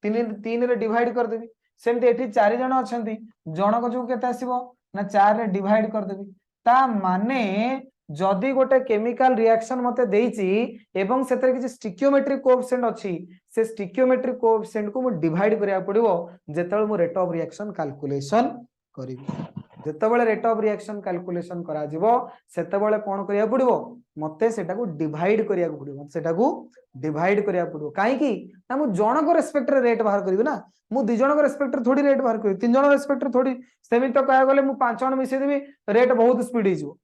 तीन रे डिवाइड कर देबी सेमते एठी 4 जण अछंती जनक जो केते आसीबो ना 4 रे डिवाइड कर देबी ता माने जदि गोटे केमिकल रिएक्शन मते देइची एवं सेतरे किछि स्टिकियोमेट्रिक कोएफिशिएंट अछि से स्टिकियोमेट्रिक कोएफिशिएंट को मु डिवाइड करिया पड़िबो जेतेबेले मु रेट ऑफ रिएक्शन कैलकुलेशन करिवि जेतेबेले रेट ऑफ रिएक्शन कैलकुलेशन करा जिवो सेतेबेले कोन करिया पड़िबो मते सेटा को डिवाइड करिया पड़िबो सेटा को डिवाइड करिया पड़िबो काहे की ना मु जण को रेस्पेक्ट रे रेट बाहर करिवि ना मु दि जण को रेस्पेक्ट रे थोड़ी रेट बाहर करिवि तीन जण रेस्पेक्ट रे थोड़ी सेमित तो कहया गले मु पांच जण मिसे देबी रेट बहुत स्पीड ही जिवो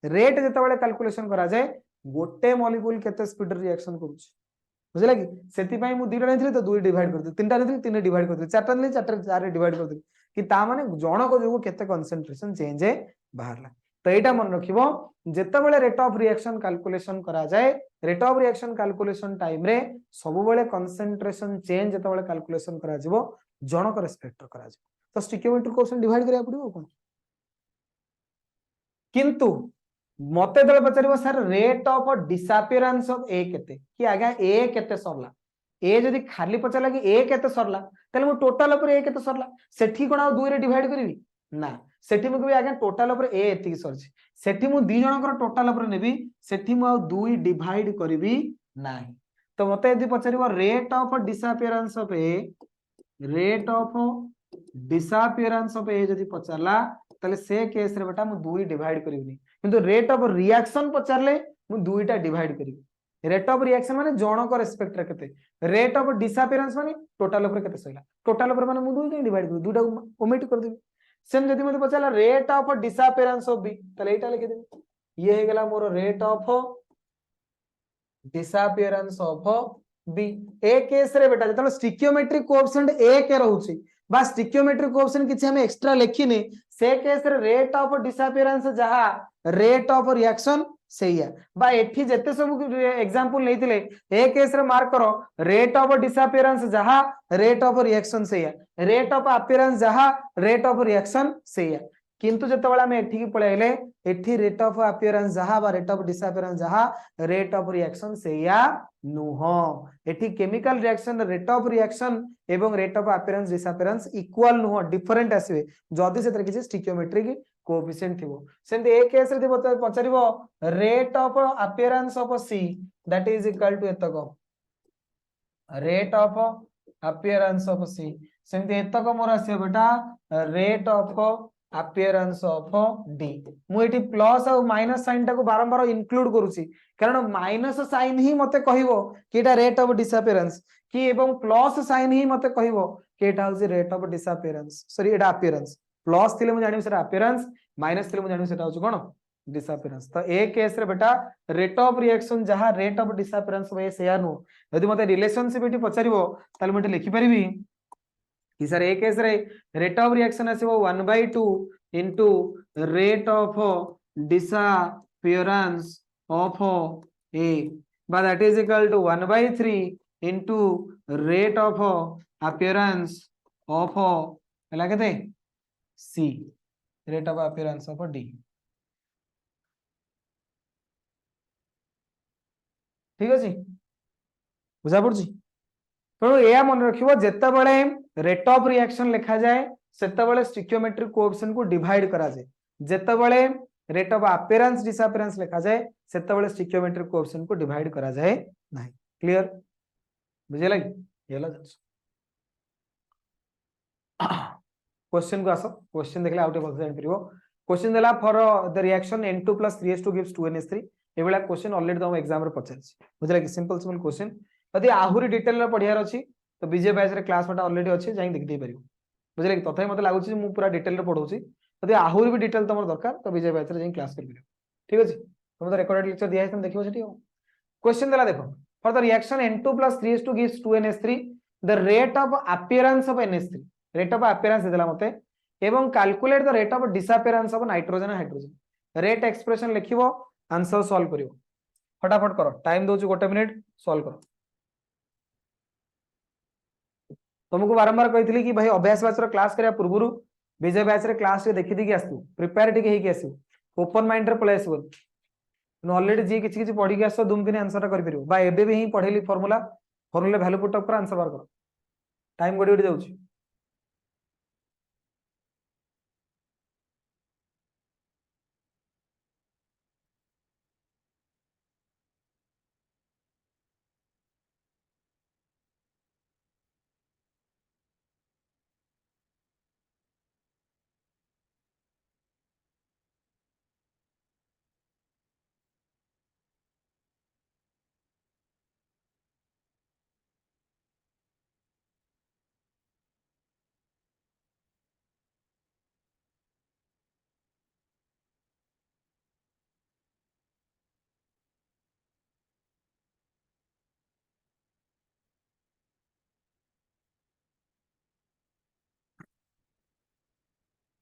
रेट जेतेबेले कैलकुलेशन करा जाय गोटे मॉलिक्यूल केते स्पीड रे रिएक्शन करूछ बुझला कि सेति पई मु दुईटा नेथि तो दुई डिवाइड कर दे तीनटा नेथि तीन डिवाइड कर दे चारटा नेथि चारटा चार डिवाइड कर दे कि ता माने जण को जो केते कंसंट्रेशन चेंज है बाहरला तो एटा मन रखिबो जेतेबेले रेट ऑफ रिएक्शन कैलकुलेशन करा जाय rate of reaction calculation time रे सब बेले कंसंट्रेशन चेंज जेतेबेले कैलकुलेशन करा जिवो जण को रेस्पेक्ट करा जिवो तो स्टिकियोमेट्रिक कोएफिशिएंट डिवाइड करिया पड़िबो कोन किंतु मते दल पचारिबो sir rate of disappearance of A केते कि आगा ए केते सरला ए जदी खाली पचारला कि ए केते सरला तले मु टोटल ऊपर ए केते सरला सेठी कोन आ 2 रे डिवाइड करबी ना सेठी मु कहबी आगा टोटल ऊपर ए एति की सरछि सेठी मु दी जनकर टोटल ऊपर नेबी सेठी मु आ 2 डिवाइड करबी नाही तो मते यदि पचारिबो rate of disappearance of A rate of disappearance of A जदी पचारला तले से केस रे बेटा मु 2 डिवाइड करबिनी किंतु रेट ऑफ रिएक्शन पचारले मु 2टा डिवाइड करबी रेट ऑफ रिएक्शन माने जण को रेस्पेक्ट रे केते रेट ऑफ डिसअपियरेंस माने टोटल ऊपर केते सइला टोटल ऊपर माने मु 2 डिवाइड कर 2टा ओमिट कर देबी सेम जदी मते पचारला rate of disappearance of B तले एटा लिखि देबी ये हे गेला मोर rate of disappearance of B ए केस रे बेटा जतले स्टिकियोमेट्रिक कोएफिशिएंट ए के रहउची बा स्टिकियोमेट्रिक कोएफिशिएंट किछि हम एक्स्ट्रा लेखिने से केस रे रेट ऑफ डिसअपियरेंस जहा रेट ऑफ रिएक्शन सेया बा एठी जते सब एग्जांपल लेथिले ए केस रे मार्क करो रेट ऑफ डिसअपियरेंस जहा रेट ऑफ रिएक्शन सेया रेट ऑफ अपीयरेंस जहा रेट ऑफ रिएक्शन सेया किंतु जेतेबेला हम एठी की पळेले एठी रेट ऑफ अपीयरेंस जहा बा रेट ऑफ डिसअपियरेंस जहा रेट ऑफ रिएक्शन सेया नुहो एठी chemical reaction rate of reaction एवं rate of appearance disappearance equal नुहो डिफरेंट आसीबे जदी सेतरे किछि स्टिकियोमेट्रिक कोएफिशिएंट थिबो सेंते ए केस रे दिबो पचारिबो rate of appearance of C that is equal to एतक rate of appearance of C सेंते एतक मोर आसीबो बेटा rate of appearance of D मु एठी प्लस और माइनस साइन टाको बारंबार इंक्लूड करूची कारण माइनस साइन ही मते कहिवो कि एटा रेट ऑफ डिसअपियरेंस कि एवं प्लस साइन ही मते कहिवो कि एटा होची rate of disappearance sorry Etah appearance plus थिले मु जानि सेटा अपीयरेंस माइनस थिले मु जानि सेटा होची कोन डिसअपियरेंस तो ए केस रे बेटा रेट ऑफ रिएक्शन जहां रेट ऑफ डिसअपियरेंस वे सेया नु यदि मते रिलेशनशिप एठी पचारिबो ताले मते लिखि परिबी कि सर ए केस रे रेट ऑफ रिएक्शन आसीबो 1/2 into rate of disappearance of A बा that is equal to 1/3 into rate of appearance of हला केते C rate of appearance of D ठीक अछि बुझा पड़छि तो या मन रखिबो जेते बेले रेट ऑफ रिएक्शन लिखा जाए सेते बेले स्टिकियोमेट्रिक कोएफिशिएंट को डिवाइड करा जाए जेते बेले रेट ऑफ अपीयरेंस डिसअपियरेंस लिखा जाए सेते बेले स्टिकियोमेट्रिक कोएफिशिएंट को डिवाइड करा जाए नाही क्लियर बुझे लगी येला क्वेश्चन को आसो क्वेश्चन देखले आउटे बस जान परिबो क्वेश्चन देला for the reaction N2 + 3s2 gives 2NH3 Ebella question already तो एग्जाम रे पचारछि बुझला कि सिंपल क्वेश्चन यदि आहुरी डिटेल रे पढियार अछि तो विजय बैच रे क्लास मटा ऑलरेडी अछि जाई देख दे परिबो बुझले कि तथाई मते लागुछि मु पूरा डिटेल रे पढौछि यदि आहुरी भी डिटेल तमर दरकार तो विजय बैच रे जाई क्लास कर परिबो ठीक अछि तुम तो रिकॉर्डेड लेक्चर दिया है तुम देखिबो सेठी क्वेश्चन देला देखो for the reaction N2 + 3s2 gives 2NH3 the rate of appearance of NH3 rate of appearance देला मते एवं calculate the rate of disappearance of nitrogen and hydrogen rate expression लिखिबो आंसर सॉल्व करिवो फटाफट करो टाइम दोछु 1 मिनिट सॉल्व करो तुमको बारंबार कहितली कि भाई अभ्यास बैच रो क्लास करिया पूर्वरु विजय बैच रे क्लास रे देखि देखि आसु प्रिपेयर टिके हेकि आसु ओपन माइंड रे पळे आसु न ऑलरेडी जी किछि किछि पढी के आसो दुम दिन आंसर कर परिबो बा एबे भी ही पढेली फार्मूला वैल्यू पुट अप पर आंसर बार करो टाइम गडी गडी जाउची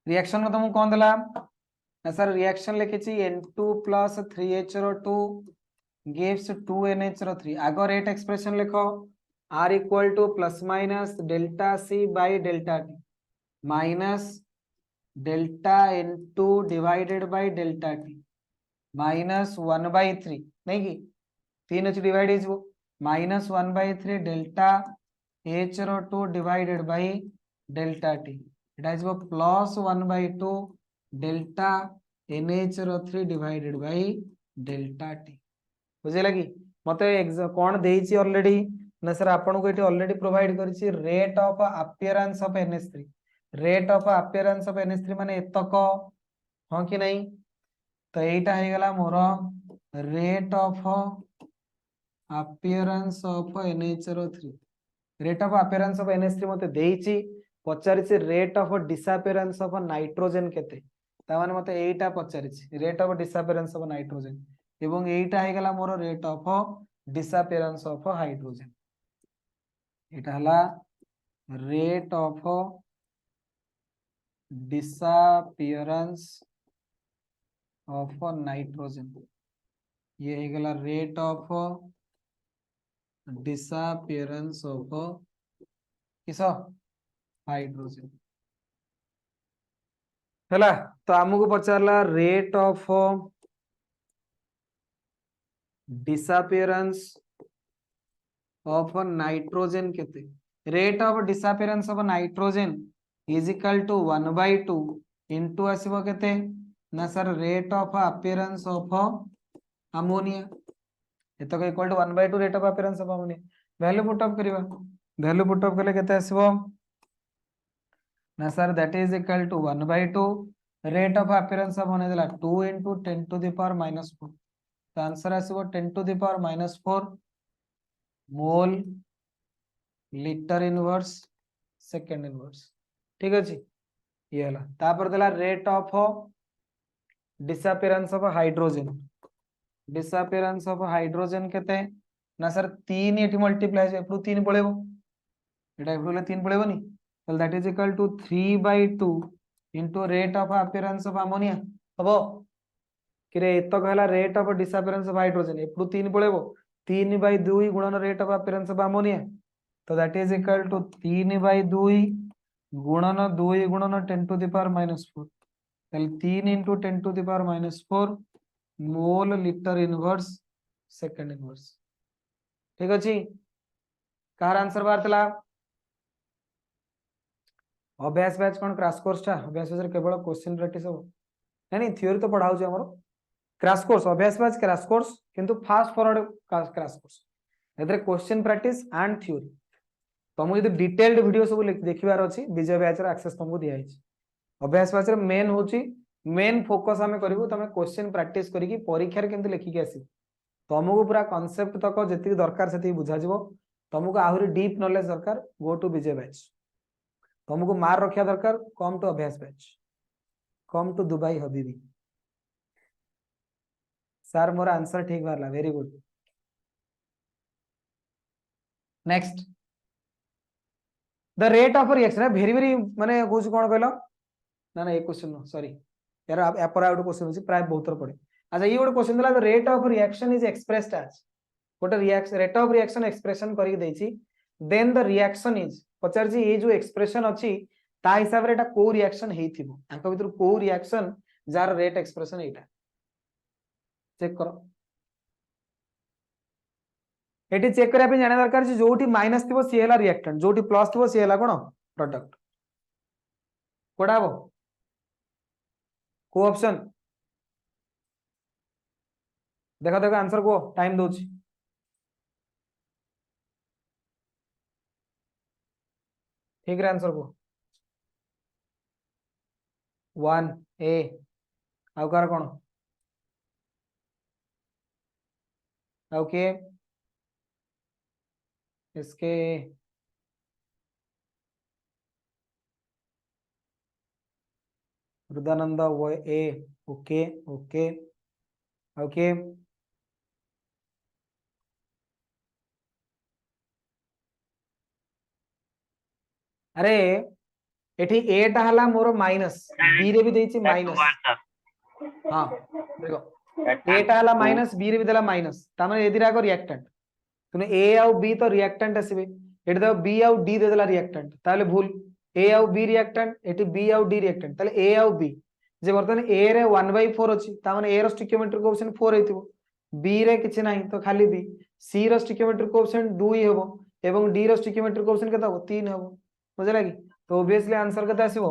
रिएक्शन में तुमको कौन देला ना sir reaction लिखिছি N2 + 3H2 gives 2NH3 आगो रेट एक्सप्रेशन लिखो R = +- ΔC by ΔT minus delta N2 divided by delta T minus 1/3 नहीं कि 3 H डिवाइड हो minus 1/3 delta H2 divided by delta T it is plus 1/2 delta NH3 divided by delta T बुझे लगी मते कौन देइछि already ना sir आपन को एटी ऑलरेडी प्रोवाइड करिछि rate of appearance of NH3 rate of appearance of NH3 माने एतक हां कि नहीं तो एटा हे गला मोर rate of appearance of NH3 rate of appearance of NH3 मते देइछि पचारिछि rate of disappearance of nitrogen केते ता माने मते एटा पचारिछि rate of disappearance of nitrogen एवं एटा हे गला मोर rate of disappearance of hydrogen एटा हला rate of disappearance of nitrogen ये हे गला रेट ऑफ डिसअपीयरेंस ऑफ किस हाइड्रोजन हला तो आमको पचारला rate of disappearance of nitrogen केते rate of disappearance of nitrogen is equal to 1/2 into आसीबो केते ना sir rate of appearance of ammonia एतक equal to 1/2 rate of appearance of ammonia value put up करबा वैल्यू पुट अप करले केते आसीबो ना sir that is equal to 1/2 rate of appearance of होने देला 2 * 10 टू द पावर -4 तो answer आसीबो 10 to the power -4 mole litre inverse second inverse ठीक अछि ये हला तापर देला rate of disappearance of hydrogen केते ना सर 3 एठी मल्टीप्लाई से एप्रू 3 पळेबो एटा एप्रू 3 पळेबोनी तो that is equal to 3/2 into rate of appearance of ammonia हबो किरे एतक हला rate of disappearance of hydrogen एप्रू 3 पळेबो 3/2 गुणन rate of appearance of ammonia तो दैट इज इक्वल टू 3/2 गुणन 2 गुणन 10 टू द पावर -4 ताले 3 * 10 to the power -4 mole litre inverse second inverse ठीक अछि कार आंसर बारतला अभ्यास बैच कोन क्रैश कोर्स ता अभ्यास बैच केवल क्वेश्चन प्रैक्टिस हो नहीं थ्योरी तो पढ़ाउ जे हमरो crash course Abhyas batch crash course किंतु फास्ट फॉरवर्ड क्रैश कोर्स एतरे क्वेश्चन प्रैक्टिस एंड थ्योरी तुमको यदि डिटेल्ड वीडियो सब देखिबार अछि विजय बैच रे एक्सेस तुमको दिया हिच अभ्यास बैच रे मेन होची मेन फोकस हमें करिवो तमे क्वेश्चन प्रैक्टिस करिकी परीक्षा रे केंति लिखि के आसी तुमको पूरा कांसेप्ट तक जति दरकार सेति बुझा जिवो तुमको आहुरी डीप नॉलेज दरकार गो टू विजय बैच तुमको मार रखिया दरकार come to Abhyas batch come to Dubai हबीबी सर मोर आंसर ठीक बारला very good next the rate of reaction very very माने कुछ कोन कहलो ना ना एक क्वेश्चन सॉरी यार आप एपर आउट क्वेश्चन होची प्राय बहुत थर पड़े अच्छा ये गोटे क्वेश्चन दिला the rate of reaction is expressed as गोटे reaction rate of reaction expression करी देछि देन द रिएक्शन इज पचार जी ये जो एक्सप्रेशन अछि ता हिसाब रे एटा को रिएक्शन हेइथिबो आंक भीतर को रिएक्शन जार रेट एक्सप्रेशन एटा चेक करो एटी चेक करिया पे जाने दरकार जे जोटी माइनस थिबो सी हला रिएक्टेंट जोटी प्लस थिबो सी हला कोन प्रोडक्ट कोडा हबो को ऑप्शन देखो देखो आंसर को टाइम दोछि ठीक रे आंसर को 1 ए आउ कार कोन आउ के इसके हृदानंद वो ए ओके ओके ओके अरे एठी ए टा हला मोर माइनस बी रे भी देछि माइनस हां देखो ए टा हला माइनस बी रे भी देला माइनस ता माने एदिरा को रिएक्टेंट तुने ए आउ बी तो रिएक्टेंट आसीबे एठी देखो बी आउ डी दे देला रिएक्टेंट ताले भूल ए आउ बी रिएक्टेंट एठी बी आउ डी रिएक्टेंट ताले ए आउ बी जे वर्तमान ए रे 1/4 अछि ता माने ए रो स्टोइकियोमेट्रिक कोएफिशिएंट 4 हेतिबो बी रे किछ नाही तो खाली बी सी रो स्टोइकियोमेट्रिक कोएफिशिएंट 2 हेबो एवं डी रो स्टोइकियोमेट्रिक कोएफिशिएंट केता हो 3 हेबो बुझला कि तो ऑब्वियसली आंसर केता आसीबो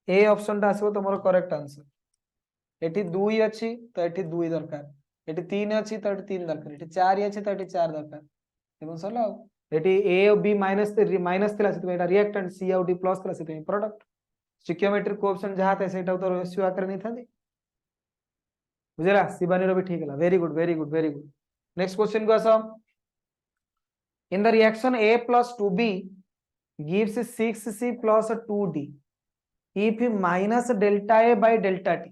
ए ऑप्शन टा आसीबो तमरो करेक्ट आंसर एठी 2 अछि तो एठी 2 दरकार एठी 3 अछि तो एठी 3 दरकार एठी 4 अछि तो एठी 4 दरकार एवं सरला एठी ए और बी माइनस माइनस थिला सेति एटा रिएक्टेंट सी और डी प्लस थिला सेति प्रोडक्ट स्टोइकियोमेट्रिक कोएफिशिएंट जहा थे सेटा तो रेशियो आकर नहीं थांदी बुझला शिवानी रो भी ठीक हला very good very good very good next question को आसो in the reaction a plus 2b gives 6c plus 2d if minus delta a by delta t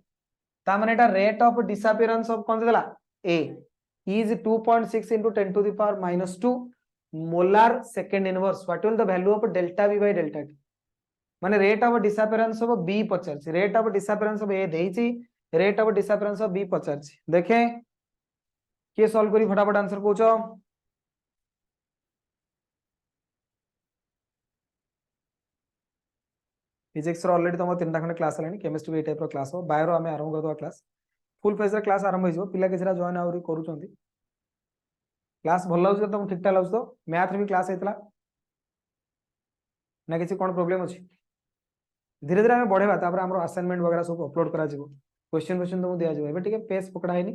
ता माने एटा रेट ऑफ डिसअपियरेंस ऑफ कौन देला a is 2.6 into 10 to the power minus 2 molar second inverse what will the value of delta b by delta t माने rate of disappearance of b पचारछि rate of disappearance of a देछि rate of disappearance of b पचारछि देखें के solve करी फटाफट answer पूछो physics रो already तुम तीनटा खंड क्लास हलानी केमिस्ट्री भी ए टाइप रो क्लास हो बायो रो हमें आरंभ करदो क्लास फुल फेज रे क्लास आरंभ हो पिला किछरा जॉइन आउरी करूचंती क्लास भल लागछ तुम ठीक ठाक लागछ तो मैथ रे भी क्लास हेतला ना किछि कोन प्रॉब्लम अछि धीरे धीरे हमें बढ़ेबा तापर हमरो असाइनमेंट वगैरह सब अपलोड करा जिवो क्वेश्चन क्वेश्चन तुम दिया जिवो एबे टिके पेस पकड़ा हेनी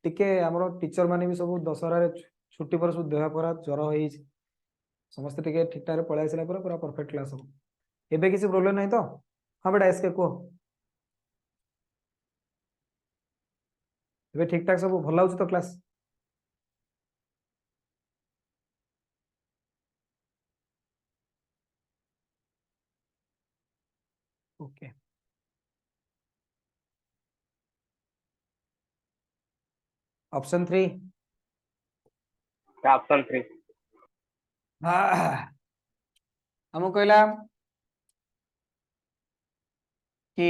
टिके हमरो टीचर माने भी सब दशहरा रे छुट्टी पर सब देह पर ज्वर होई समस्त टिके ठीक ठाक पळै आसिला पर पूरा परफेक्ट क्लास हो एबे किसी प्रॉब्लम नहीं तो हाँ बेटा इसके को एबे ठीक ठाक सब भल लागछ तो क्लास ओके ऑप्शन 3 ऑप्शन 3 हम कहला कि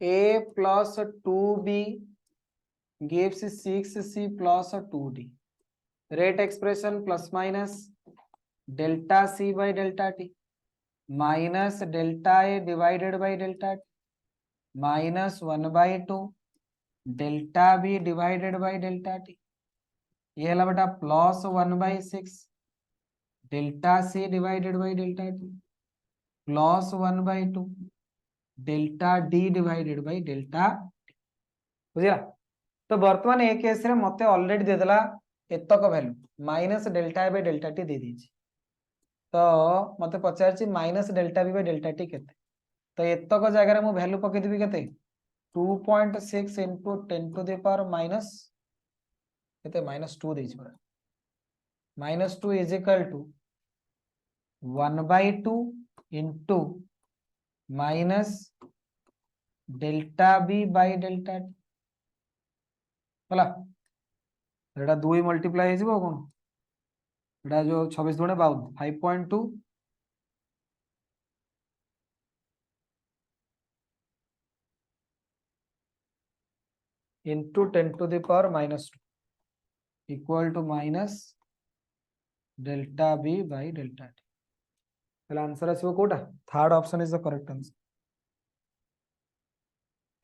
a plus 2b gives 6c plus 2d rate expression plus minus delta c by delta t minus delta a divided by delta t minus 1 by 2 delta b divided by delta t ये हला बेटा plus 1 by 6 delta c divided by delta t plus 1 by 2 delta d divided by delta t बुझिला तो वर्तमान ए case रे मते already दे देला एतक value minus delta a by delta t दे दीची तो मते पचारची minus delta b by delta t केते तो एतक जगह रे मु वैल्यू पके दिबी केते 2.6 into 10 to the power minus केते minus 2 देची परा minus 2 is equal to 1 by 2 into minus delta b by delta t होला एटा 2 मल्टीप्लाई हे जिवो कोन एटा जो 26 दुणे 52 5.2 into 10 to the power minus 2 equal to minus delta b by delta t पहला answer आसीबो कोटा third option is the correct answer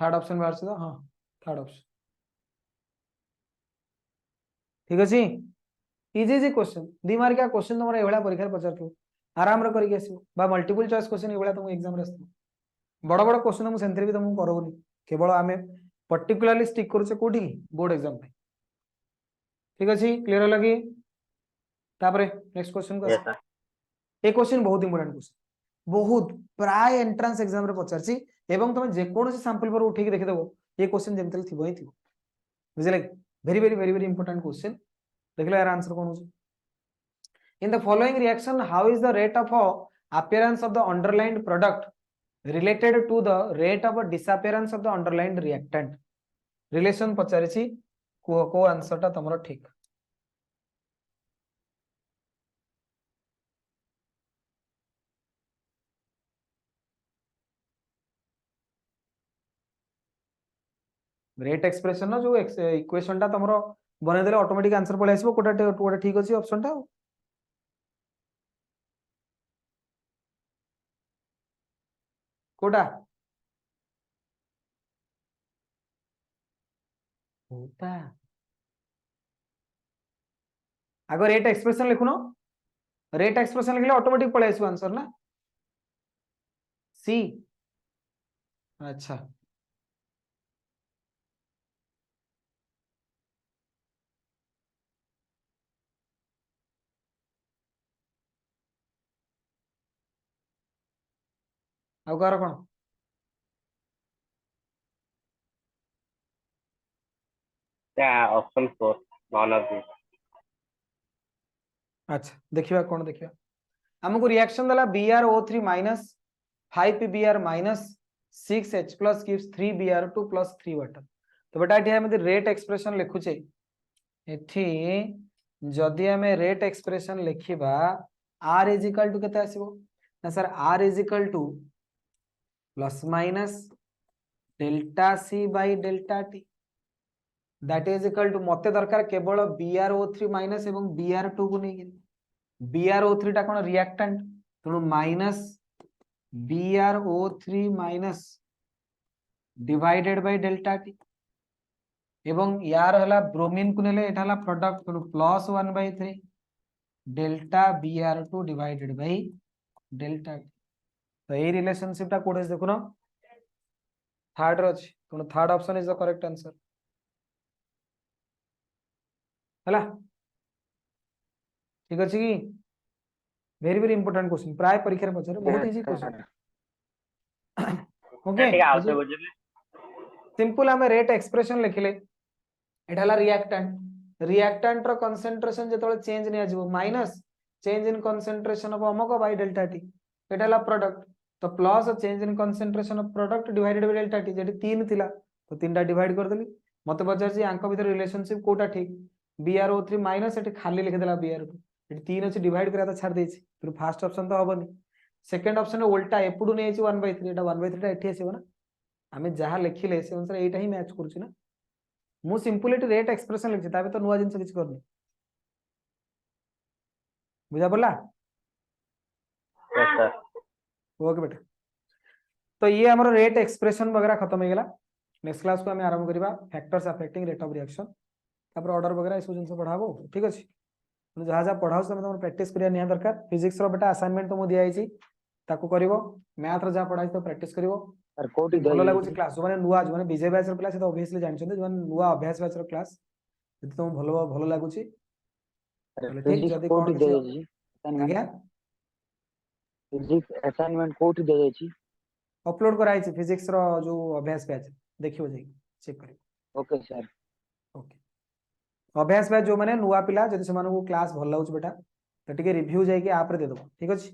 third option बाहर से हां third option ठीक अछि इजी इजी क्वेश्चन 2 मार्किया क्वेश्चन तुम एभला परीक्षा पचार आराम रे करके आसीबो बा मल्टीपल चॉइस क्वेश्चन एभला तुम एग्जाम रे आसीबो बड़ बड़ क्वेश्चन मु सेंथरे भी तुमको करौनी केवल आमे पर्टिकुलरली स्टिक करूचे कोठी बोर्ड एग्जाम पे ठीक अछि क्लियर लगी तापरे नेक्स्ट क्वेश्चन को यस सर ए क्वेश्चन बहुत इंपोर्टेंट क्वेश्चन बहुत प्राय एंट्रेंस एग्जाम रे पचारची एवं तुम जे कोन से सैंपल पर उठेकी देखि देबो ये क्वेश्चन जेमतल थिबो ही थिबो बुझले very very very very important question देखले यार आंसर कोन हो in the following reaction how is the rate of appearance of the underlined product related to the rate of disappearance of the underlined reactant relation पचारिछि को answer टा तमरो ठीक rate expression न जो equation टा तमरो बने देले ऑटोमेटिक आंसर पळे आसीबो कोटा ठीक अछि ऑप्शन टा कोटा होता आगो रेट एक्सप्रेशन लिखुनो रेट एक्सप्रेशन लिखले ऑटोमेटिक पळे आसीबो आंसर ना सी अच्छा आउ कार कोन क्या ऑप्शन 4 नॉन ऑफ दिस अच्छा देखिबा कोन देखिबा हमको रिएक्शन दला BrO3 minus 5PbR minus 6H plus gives 3Br2 plus 3 water तो बेटा एठी हम रेट एक्सप्रेशन लिखुचे एठी जदि हमें रेट एक्सप्रेशन लिखिबा R is equal to केते आसीबो ना sir R is equal to plus minus delta C by delta T that is equal to मते दरकार केवल BrO3 minus एवं Br2 को नहीं BrO3 टा कोन रिएक्टेंट तो minus BrO3 minus divided by delta T एवं यार हला ब्रोमीन को नेले एटा हला प्रोडक्ट तो plus 1/3 delta Br2 divided by delta T तो ए रिलेशनशिप टा कोडे देखुनो थर्ड रच तो third option is the correct answer हला ठीक अछि की वेरी वेरी इंपोर्टेंट क्वेश्चन प्राय परीक्षा रे पछरे बहुत इजी क्वेश्चन ओके ठीक आउते बुझले सिंपल हमें रेट एक्सप्रेशन लिखले एटा हला रिएक्टेंट रो कंसंट्रेशन जेतोले चेंज नै आजिवो minus change in concentration of अमोक बाय डेल्टा टी एटा हला प्रोडक्ट तो plus change in concentration of product divided by delta T जेटी 3 थिला तो 3 टा डिवाइड कर देली मते बजार जी आंक भीतर रिलेशनशिप कोटा ठीक BrO3 माइनस एटी खाली लिख देला BrO2 एटी 3 अछि डिवाइड करा त छाड़ देछि फिर फर्स्ट ऑप्शन तो हबनी सेकंड ऑप्शन उल्टा एपुडु नै अछि 1/3 एटा 1/3 टा एठी आसीबो ना हमें जहाँ लिखिले से अनुसार एटा ही मैच करछि ना मु सिंपल रेट एक्सप्रेशन लिखछि ताबे तो नुवा जिंस किछ करनी बुझा पड़ला यस सर ओके बेटा तो ये हमरो रेट एक्सप्रेशन वगैरह खत्म हो गेला नेक्स्ट क्लास को हमें आरंभ करिबा factors affecting rate of reaction तापर ऑर्डर वगैरह इस जिंस पढ़ाबो ठीक अछि जहाँ जहाँ पढ़ाउ से तुम प्रैक्टिस करिया निया दरकार फिजिक्स रो बेटा असाइनमेंट तो मु दिया आइछि ताको करिवो मैथ रो जहाँ पढ़ाइ तो प्रैक्टिस करिवो सर कोटी भलो लागुछि क्लास जो माने नुवा जो माने विजय बैच रो क्लास तो ऑब्वियसली जानछन जो माने नुवा अभ्यास बैच रो क्लास जति तुम भलो भलो लागुछि सर ठीक फिजिक्स जदि कोटी कोन दे किछि देछि असाइनमेंट आज्ञा फिजिक्स असाइनमेंट कोटी दे देछि अपलोड कराई छी फिजिक्स रो जो अभ्यास बैच देखियो जाई चेक करियो ओके सर ओके अभ्यास बैच जो माने नुवा पिला जदि से मानको क्लास भल लागुछि बेटा तो टिके रिव्यू जाई के आप रे दे दबो ठीक अछि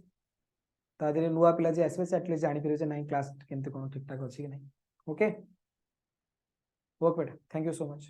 ता देरे नुवा पिला जे आसबे से एटलीस्ट जानि परियो जे नहीं क्लास केनते कोन ठीक ठाक अछि कि नहीं ओके ओके बेटा थैंक यू सो मच